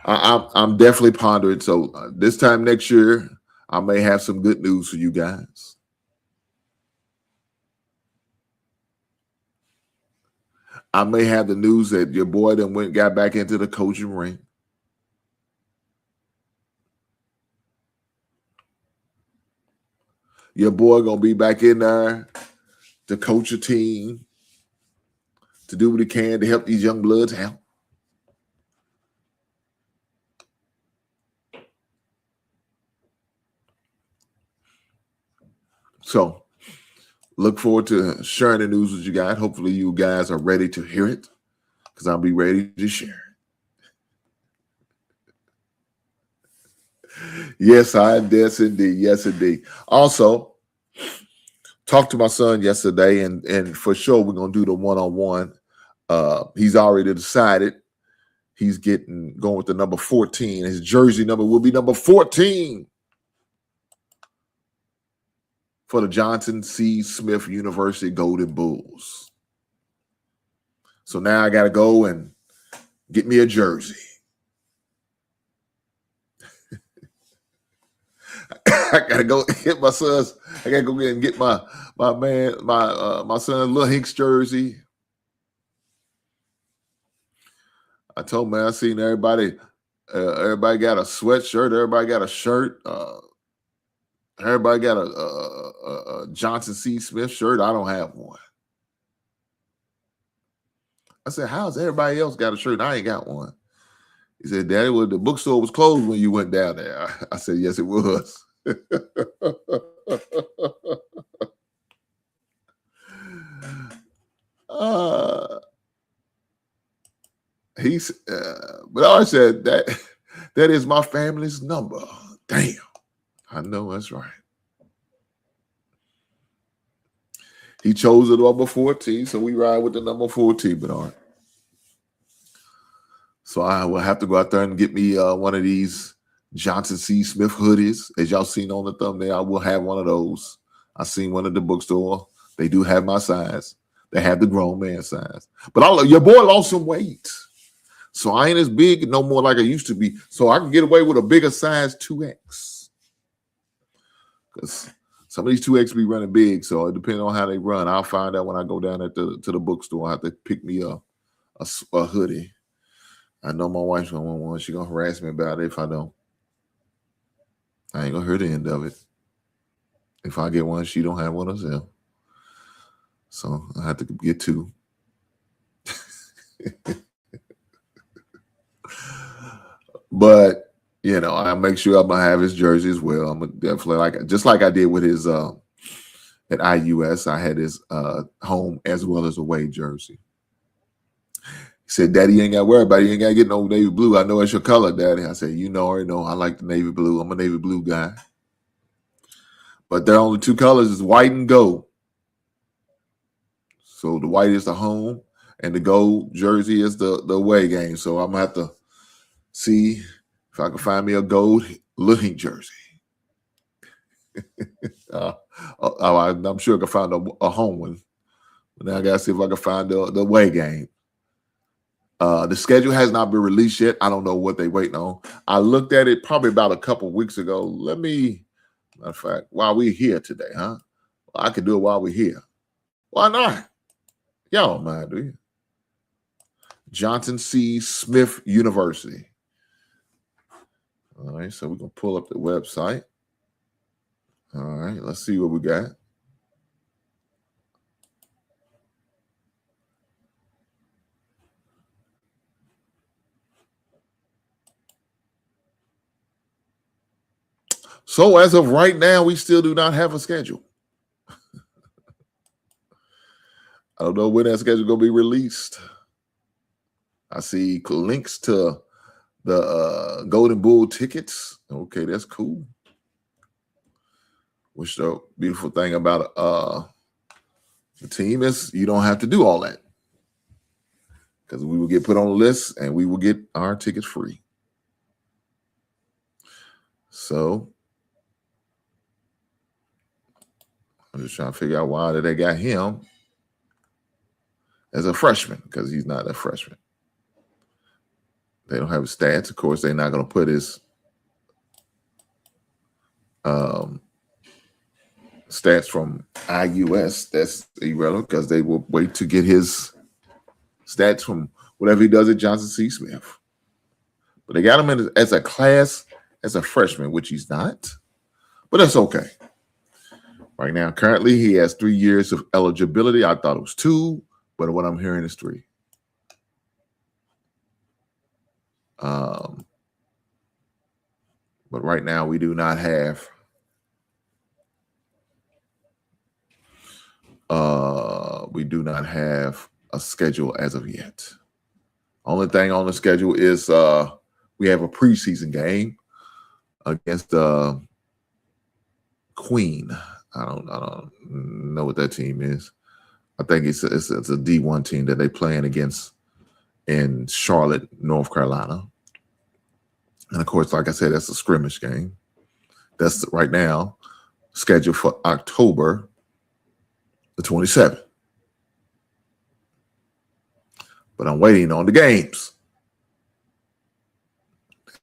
I'm definitely pondering. So this time next year, I may have some good news for you guys. I may have the news that your boy then got back into the coaching ring. Your boy gonna be back in there to coach a team, to do what he can to help these young bloods out. So look forward to sharing the news with you guys. Hopefully you guys are ready to hear it because I'll be ready to share it. Yes, yes, indeed. Yes, indeed. Also, talked to my son yesterday, and for sure we're going to do the one-on-one. He's already decided he's going with the number 14. His jersey number will be number 14. For the Johnson C. Smith University Golden Bulls. So now I got to go and get me a jersey. I got to go get my son's. I got to go get and get my son's Lil Hinks jersey. I told him, man, I seen everybody. Everybody got a sweatshirt. Everybody got a shirt. Everybody got a Johnson C. Smith shirt. I don't have one. I said, how's everybody else got a shirt? I ain't got one. He said, Daddy, well, the bookstore was closed when you went down there. I said, yes, it was. But I said, that is my family's number. Damn. I know that's right. He chose the number 14, so we ride with the number 14, Bernard. So I will have to go out there and get me one of these Johnson C. Smith hoodies. As y'all seen on the thumbnail, I will have one of those. I seen one at the bookstore. They do have my size. They have the grown man size. But your boy lost some weight. So I ain't as big no more like I used to be. So I can get away with a bigger size 2X. Because some of these 2X be running big. So it depends on how they run. I'll find out when I go down to the bookstore. I have to pick me up a hoodie. I know my wife's going to want one. She's going to harass me about it if I don't. I ain't going to hear the end of it. If I get one, she don't have one herself. So I have to get two. But, you know, I make sure I'm going to have his jersey as well. I'm going to definitely, just like I did with his, at IUS, I had his home as well as away jersey. He said, Daddy, you ain't got to worry about it. You ain't got to get no navy blue. I know it's your color, Daddy. I said, you know, already know I like the navy blue. I'm a navy blue guy. But there are only two colors, is white and gold. So the white is the home, and the gold jersey is the away game. So I'm going to have to see if I can find me a gold-looking jersey. I'm sure I can find a home one. But now I got to see if I can find the away game. The schedule has not been released yet. I don't know what they're waiting on. I looked at it probably about a couple weeks ago. Matter of fact, while we're here today, huh? Well, I can do it while we're here. Why not? Y'all don't mind, do you? Johnson C. Smith University. All right, so we're going to pull up the website. All right, let's see what we got. So as of right now, we still do not have a schedule. I don't know when that schedule is going to be released. I see links to the Golden Bull tickets. Okay, that's cool. Which the beautiful thing about the team is you don't have to do all that. Because we will get put on a list and we will get our tickets free. So I'm just trying to figure out why they got him as a freshman, because he's not a freshman. They don't have his stats. Of course, they're not going to put his stats from IUS. That's irrelevant because they will wait to get his stats from whatever he does at Johnson C. Smith. But they got him in as a class as a freshman, which he's not. But that's okay. Right now, currently, he has 3 years of eligibility. I thought it was 2, but what I'm hearing is 3. But right now, we do not have a schedule as of yet. Only thing on the schedule is we have a preseason game against Queen. I don't know what that team is. I think it's a D1 team that they're playing against in Charlotte, North Carolina. And, of course, like I said, that's a scrimmage game. That's right now scheduled for October the 27th. But I'm waiting on the games.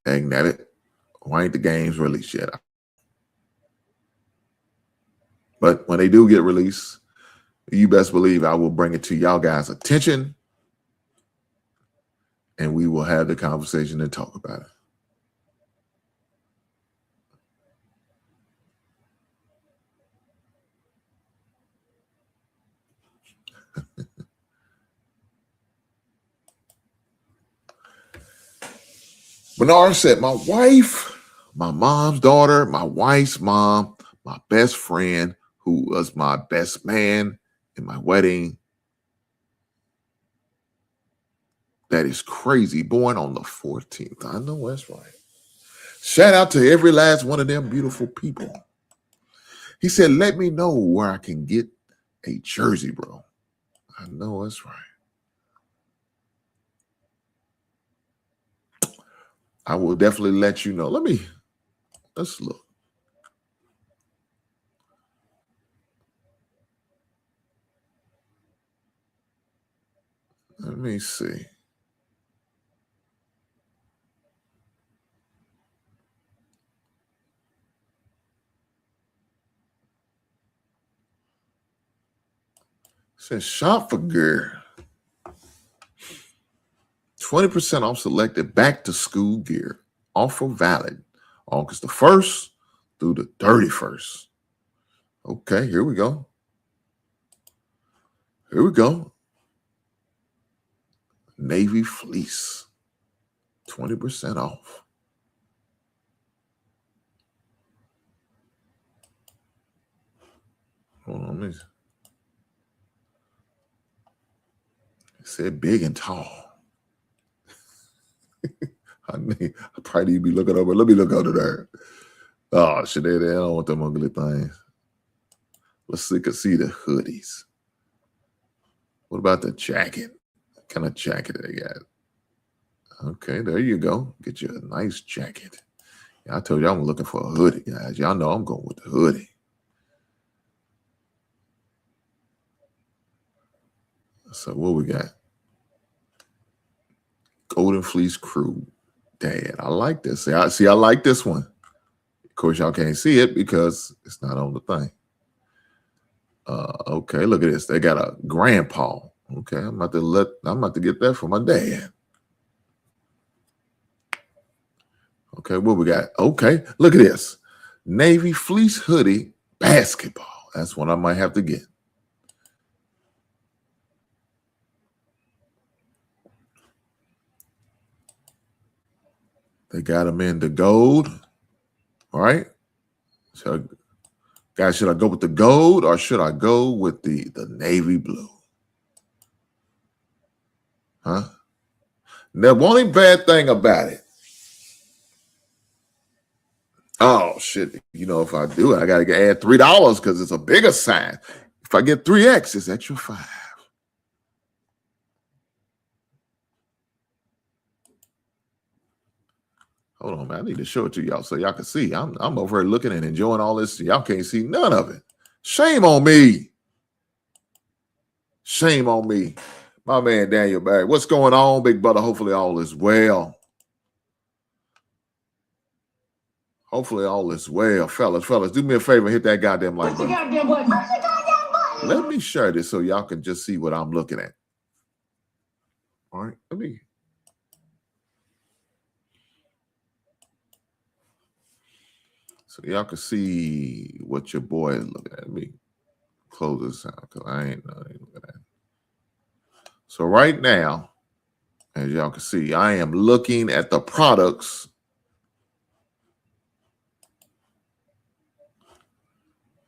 Dang it. Why ain't the games released yet? But when they do get released, you best believe I will bring it to y'all guys' attention. And we will have the conversation and talk about it. Bernard said, my wife, my mom's daughter, my wife's mom, my best friend, who was my best man in my wedding. That is crazy. Born on the 14th. I know that's right. Shout out to every last one of them beautiful people. He said, let me know where I can get a jersey, bro. I know that's right. I will definitely let you know. Let's look. Let me see. Says shop for gear. 20% off selected back to school gear. Offer valid August the 1st through the 31st. Okay, here we go. Here we go. Navy fleece. 20% off. Hold on, let me. It said big and tall. I probably need to be looking over. Let me look under there. Oh, shit, I don't want them ugly things. Let's see, see the hoodies. What about the jacket? What kind of jacket they got? Okay, there you go. Get you a nice jacket. Yeah, I told you I'm looking for a hoodie, guys. Y'all know I'm going with the hoodie. So what we got? Golden Fleece Crew. Dad, I like this. See, I like this one. Of course, y'all can't see it because it's not on the thing. Okay, look at this. They got a grandpa. Okay, I'm about to get that for my dad. Okay, what we got? Okay, look at this. Navy fleece hoodie basketball. That's what I might have to get. They got them in the gold. All right. So, guys, should I go with the gold or should I go with the navy blue? Huh? The only bad thing about it. Oh, shit. You know, if I do it, I got to add $3 because it's a bigger size. If I get 3X, it's extra $5. Hold on, man. I need to show it to y'all so y'all can see. I'm over here looking and enjoying all this. Y'all can't see none of it. Shame on me. Shame on me. My man, Daniel Barry. What's going on, big brother? Hopefully all is well. Hopefully all is well. Fellas, do me a favor. Hit that goddamn like button. Let me share this so y'all can just see what I'm looking at. All right, so y'all can see what your boy is looking at. Let me close this out because I ain't looking at it. So right now, as y'all can see, I am looking at the products.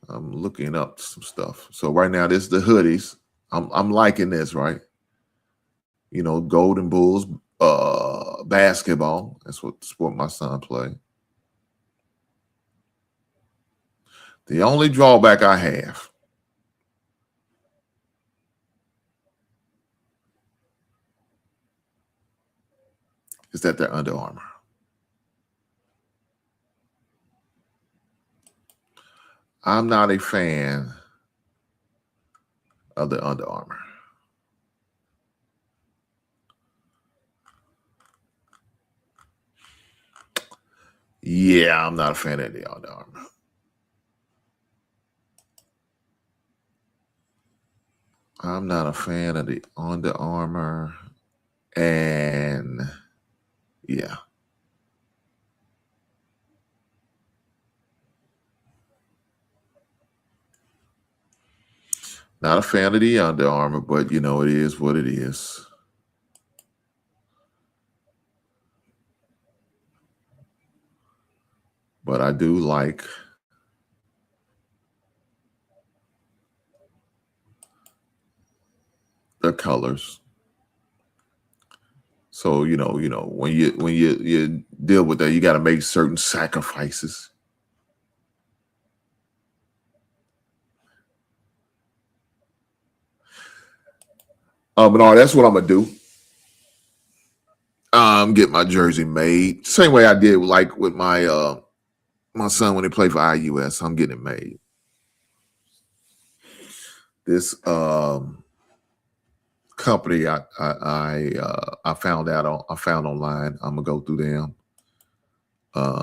I'm looking up some stuff. So right now, this is the hoodies. I'm liking this, right? You know, Golden Bulls basketball. That's what sport my son play. The only drawback I have is that they're Under Armour. I'm not a fan of the Under Armour. Yeah, I'm not a fan of the Under Armour. I'm not a fan of the Under Armour. And yeah. Not a fan of the Under Armour, but you know, it is what it is. But I do like the colors. So, you know, when you deal with that, you got to make certain sacrifices. But no, that's what I'm gonna do. Get my jersey made. Same way I did like with my my son when he played for IUS. I'm getting it made. This company I found online. I'm gonna go through them.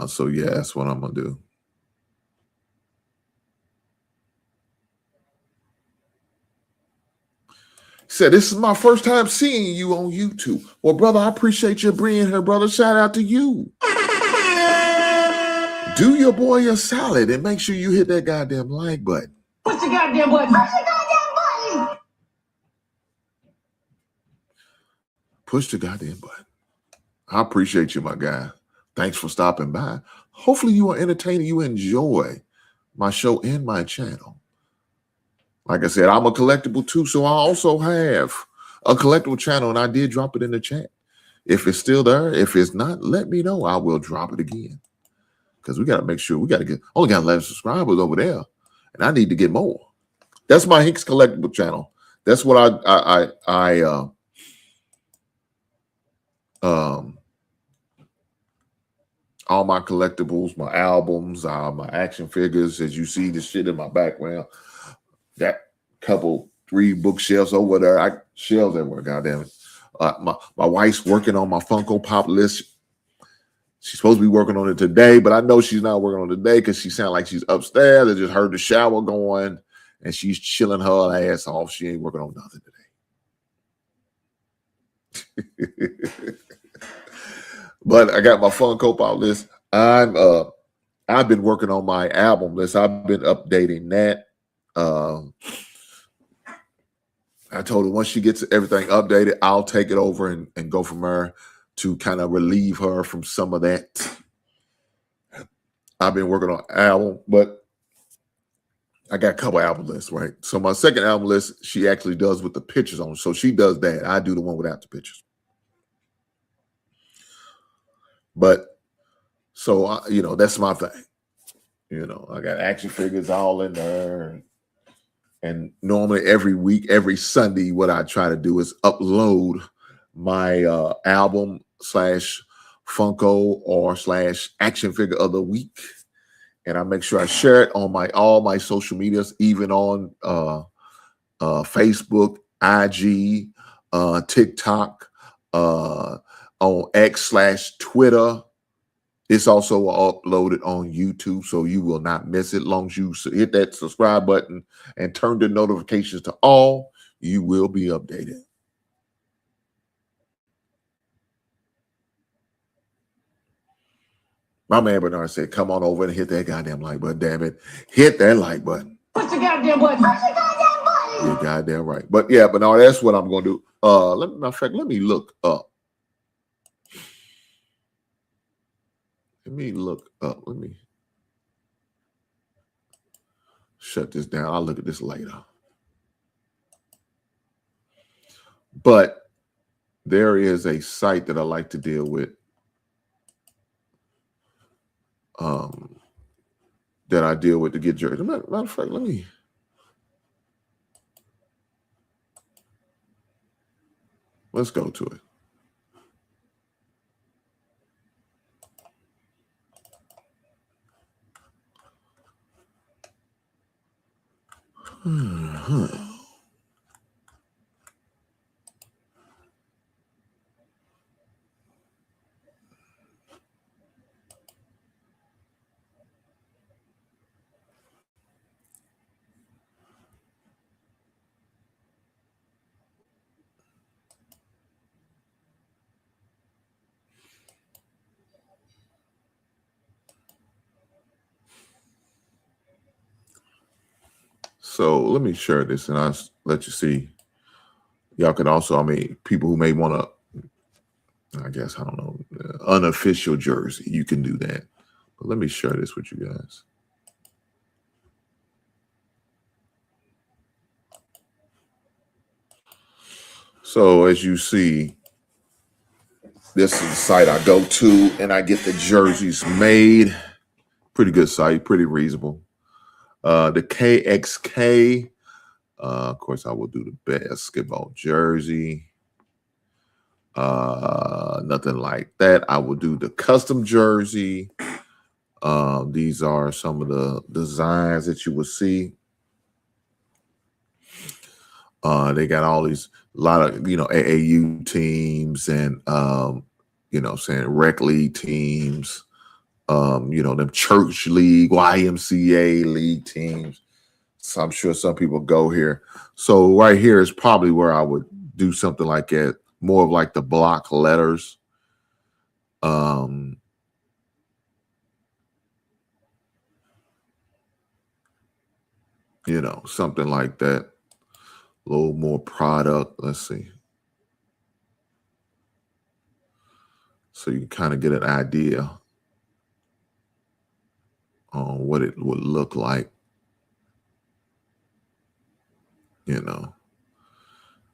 So yeah, that's what I'm gonna do. He said, "This is my first time seeing you on YouTube." Well, brother, I appreciate you being here, brother. Shout out to you. Do your boy a solid and make sure you hit that goddamn like button. Push the goddamn button. Push the goddamn button. Push the goddamn button. I appreciate you, my guy. Thanks for stopping by. Hopefully you are entertaining. You enjoy my show and my channel. Like I said, I'm a collectible too, so I also have a collectible channel, and I did drop it in the chat. If it's still there, if it's not, let me know. I will drop it again. Because we got to make sure we got to get, only got 11 subscribers over there, and I need to get more. That's my Hinks Collectible channel. That's what all my collectibles, my albums, my action figures, as you see the shit in my background, that couple 3 bookshelves over there, shelves everywhere, goddamn it. My wife's working on my Funko Pop list. She's supposed to be working on it today, but I know she's not working on it today because she sounds like she's upstairs. I just heard the shower going, and she's chilling her ass off. She ain't working on nothing today. But I got my Funko Pop list. I've been working on my album list. I've been updating that. I told her once she gets everything updated, I'll take it over and go from there to kind of relieve her from some of that. I've been working on album, but I got a couple album lists, right? So my second album list, she actually does with the pictures on. So she does that. I do the one without the pictures. But so, that's my thing. I got action figures all in there. And normally every week, every Sunday, what I try to do is upload my album / Funko or / action figure of the week. And I make sure I share it on all my social medias, even on Facebook, IG, TikTok, on X / Twitter. It's also uploaded on YouTube, so you will not miss it. As long as you hit that subscribe button and turn the notifications to all, you will be updated. My man Bernard said, come on over and hit that goddamn like button, damn it. Hit that like button. Push the goddamn button. Push the goddamn button. You're goddamn right. But yeah, Bernard, that's what I'm going to do. Let me look up. Let me shut this down. I'll look at this later. But there is a site that I like to deal with that I deal with to get jerseys. Matter of fact, let's go to it. So let me share this and I'll let you see. Y'all can also, people who may want to, I guess, I don't know, unofficial jersey, you can do that. But let me share this with you guys. So as you see, this is the site I go to and I get the jerseys made. Pretty good site, pretty reasonable. The KXK Of course, I will do the basketball jersey. Nothing like that. I will do the custom jersey. These are some of the designs that you will see. They got all these, a lot of, AAU teams and, rec league teams, them church league, YMCA league teams. So I'm sure some people go here. So right here is probably where I would do something like that, more of like the block letters. Something like that. A little more product. Let's see. So you can kind of get an idea on what it would look like.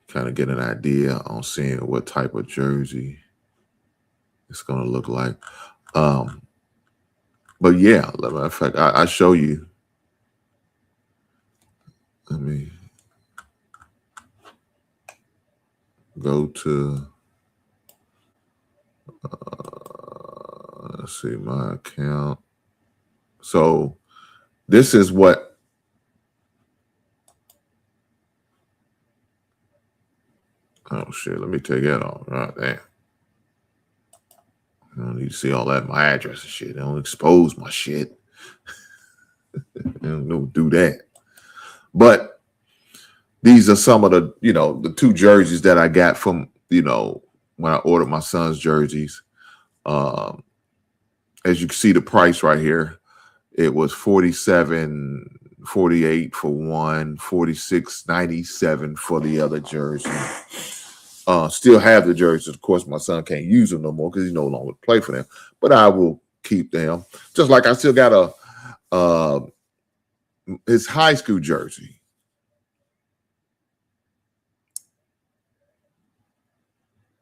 Kind of get an idea on seeing what type of jersey it's going to look like. But yeah, matter of fact, I show you. Let me go to, let's see, my account. So this is what, oh shit, let me take that off. Right there. I don't need to see all that, my address and shit. Don't expose my shit. Don't do that. But these are some of the, the two jerseys that I got from, when I ordered my son's jerseys. As you can see the price right here, it was $47.48 for one, $46.97 for the other jersey. Still have the jerseys. Of course, my son can't use them no more because he no longer play for them. But I will keep them. Just like I still got his high school jersey.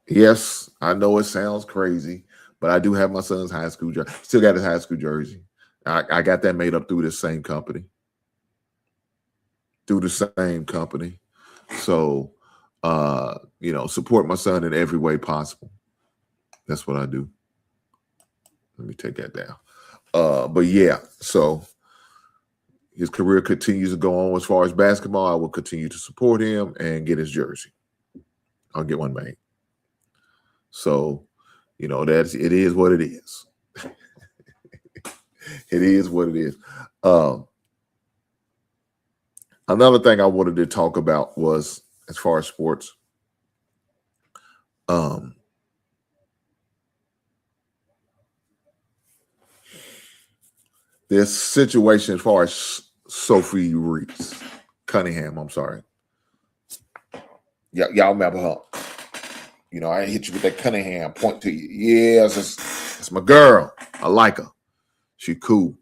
Yes, I know it sounds crazy, but I do have my son's high school jersey. Still got his high school jersey. I got that made up through the same company. So, support my son in every way possible. That's what I do. Let me take that down. But yeah, so his career continues to go on as far as basketball. I will continue to support him and get his jersey. I'll get one made. So, it is what it is. It is what it is. Another thing I wanted to talk about was, as far as sports, this situation as far as Sophie Reese Cunningham, I'm sorry. Y'all remember her. I hit you with that Cunningham, point to you. Yes, it's my girl. I like her. She cool.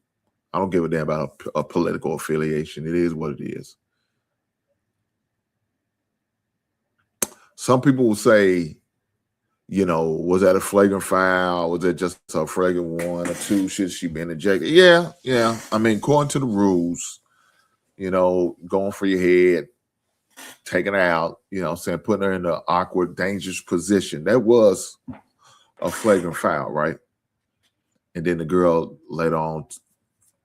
I don't give a damn about a political affiliation. It is what it is. Some people will say, was that a flagrant foul? Was it just a flagrant 1 or 2? Should she been ejected? Yeah. I mean, according to the rules, going for your head, taking her out, putting her in an awkward, dangerous position. That was a flagrant foul, right? And then the girl later on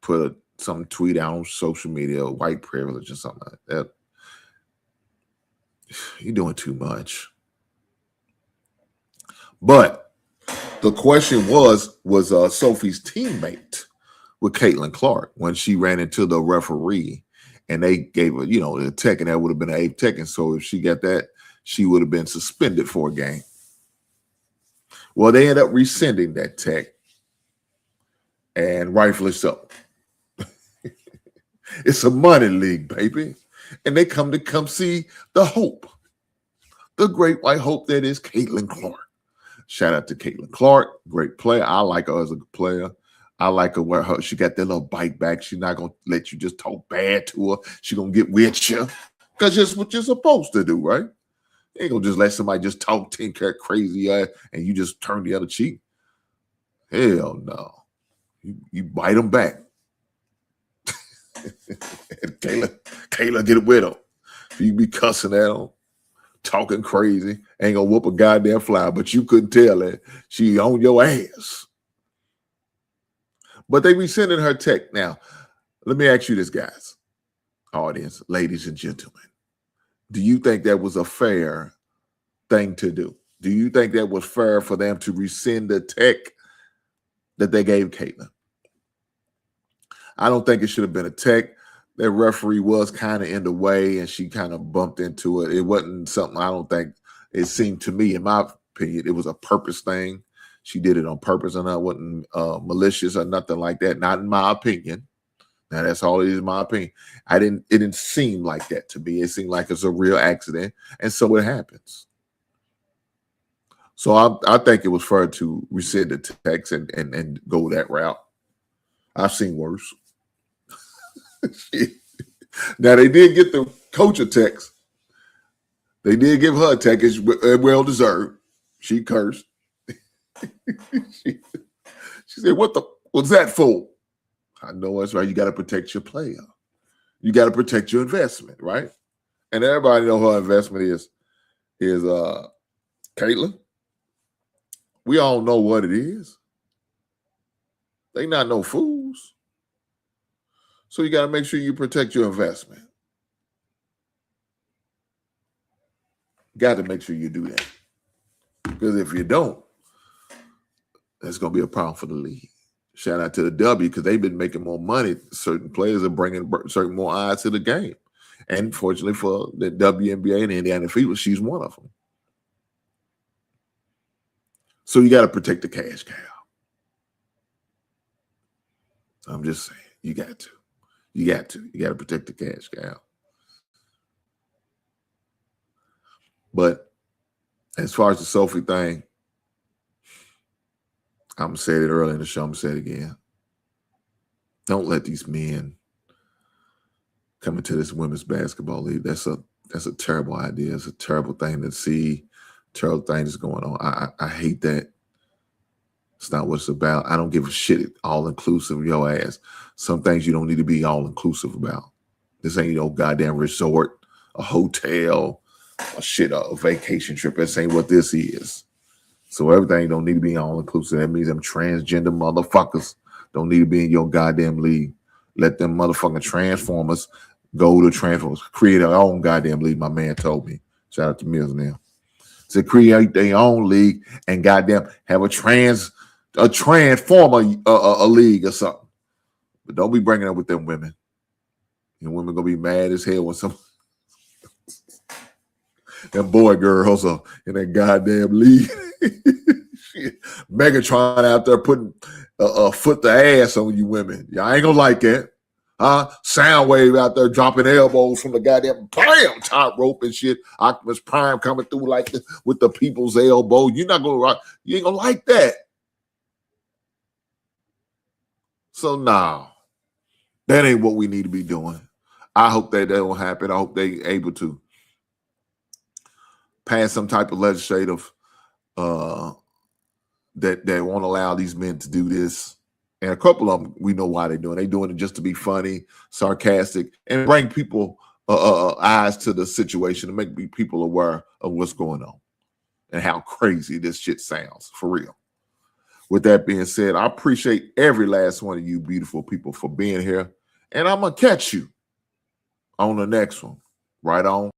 put some tweet out on social media, white privilege or something like that. You're doing too much. But the question was Sophie's teammate with Caitlin Clark when she ran into the referee and they gave her, the tech, and that would have been an 8 tech. And so if she got that, she would have been suspended for a game. Well, they ended up rescinding that tech, and rightfully so. It's a money league, baby. And they come see the hope, the great white hope that is Caitlin Clark. Shout out to Caitlin Clark, great player. I like her as a player. I like her where she got that little bite back. She's not going to let you just talk bad to her. She's going to get with you because that's what you're supposed to do, right? You ain't going to just let somebody just talk 10 cat crazy and you just turn the other cheek. Hell no. You bite them back. Kayla, get it with her. You be cussing at them, talking crazy, ain't gonna whoop a goddamn fly, but you couldn't tell that she on your ass. But they be sending her text. Now, let me ask you this, guys, audience, ladies and gentlemen. Do you think that was a fair thing to do? Do you think that was fair for them to rescind the text that they gave Caitlin? I don't think it should have been a tech. That referee was kind of in the way and she kind of bumped into it. It wasn't something, I don't think, it seemed to me, in my opinion, it was a purpose thing. She did it on purpose and it wasn't malicious or nothing like that. Not in my opinion. Now that's all it is, in my opinion. It didn't seem like that to me. It seemed like it's a real accident. And so it happens. So I think it was fair to rescind the text and go that route. I've seen worse. Now they did get the coach a text. They did give her a text. It's well deserved. She cursed. she said, "What the was that for?" I know that's right. You got to protect your player. You got to protect your investment, right? And everybody know her investment is Caitlin. We all know what it is. They not no fools. So you got to make sure you protect your investment. Got to make sure you do that. Because if you don't, that's going to be a problem for the league. Shout out to the W because they've been making more money. Certain players are bringing certain more eyes to the game. And fortunately for the WNBA and Indiana Fever, she's one of them. So you got to protect the cash cow. I'm just saying, you got to. You got to protect the cash cow. But as far as the Sophie thing, I'm going to say it earlier in the show. I'm going to say it again. Don't let these men come into this women's basketball league. That's a terrible idea. It's a terrible thing to see. Terrible thing that's going on. I hate that. It's not what it's about. I don't give a shit all-inclusive of your ass. Some things you don't need to be all-inclusive about. This ain't no goddamn resort, a hotel, a vacation trip. This ain't what this is. So everything don't need to be all-inclusive. That means them transgender motherfuckers don't need to be in your goddamn league. Let them motherfucking Transformers go to Transformers. Create their own goddamn league, my man told me. Shout out to Mills now. To create their own league and goddamn have a Transformer a league or something. But don't be bringing up with them women. And women gonna be mad as hell when some them boy girls are in that goddamn league. Megatron out there putting a foot to ass on you women. Y'all ain't gonna like that. Soundwave out there dropping elbows from the goddamn bam top rope and shit. Optimus Prime coming through like with the people's elbow. You ain't gonna like that. So no, that ain't what we need to be doing. I hope that don't happen. I hope they able to pass some type of legislative that won't allow these men to do this. And a couple of them, we know why they're doing. They're doing it just to be funny, sarcastic, and bring people eyes to the situation and make people aware of what's going on and how crazy this shit sounds, for real. With that being said, I appreciate every last one of you beautiful people for being here. And I'm going to catch you on the next one. Right on.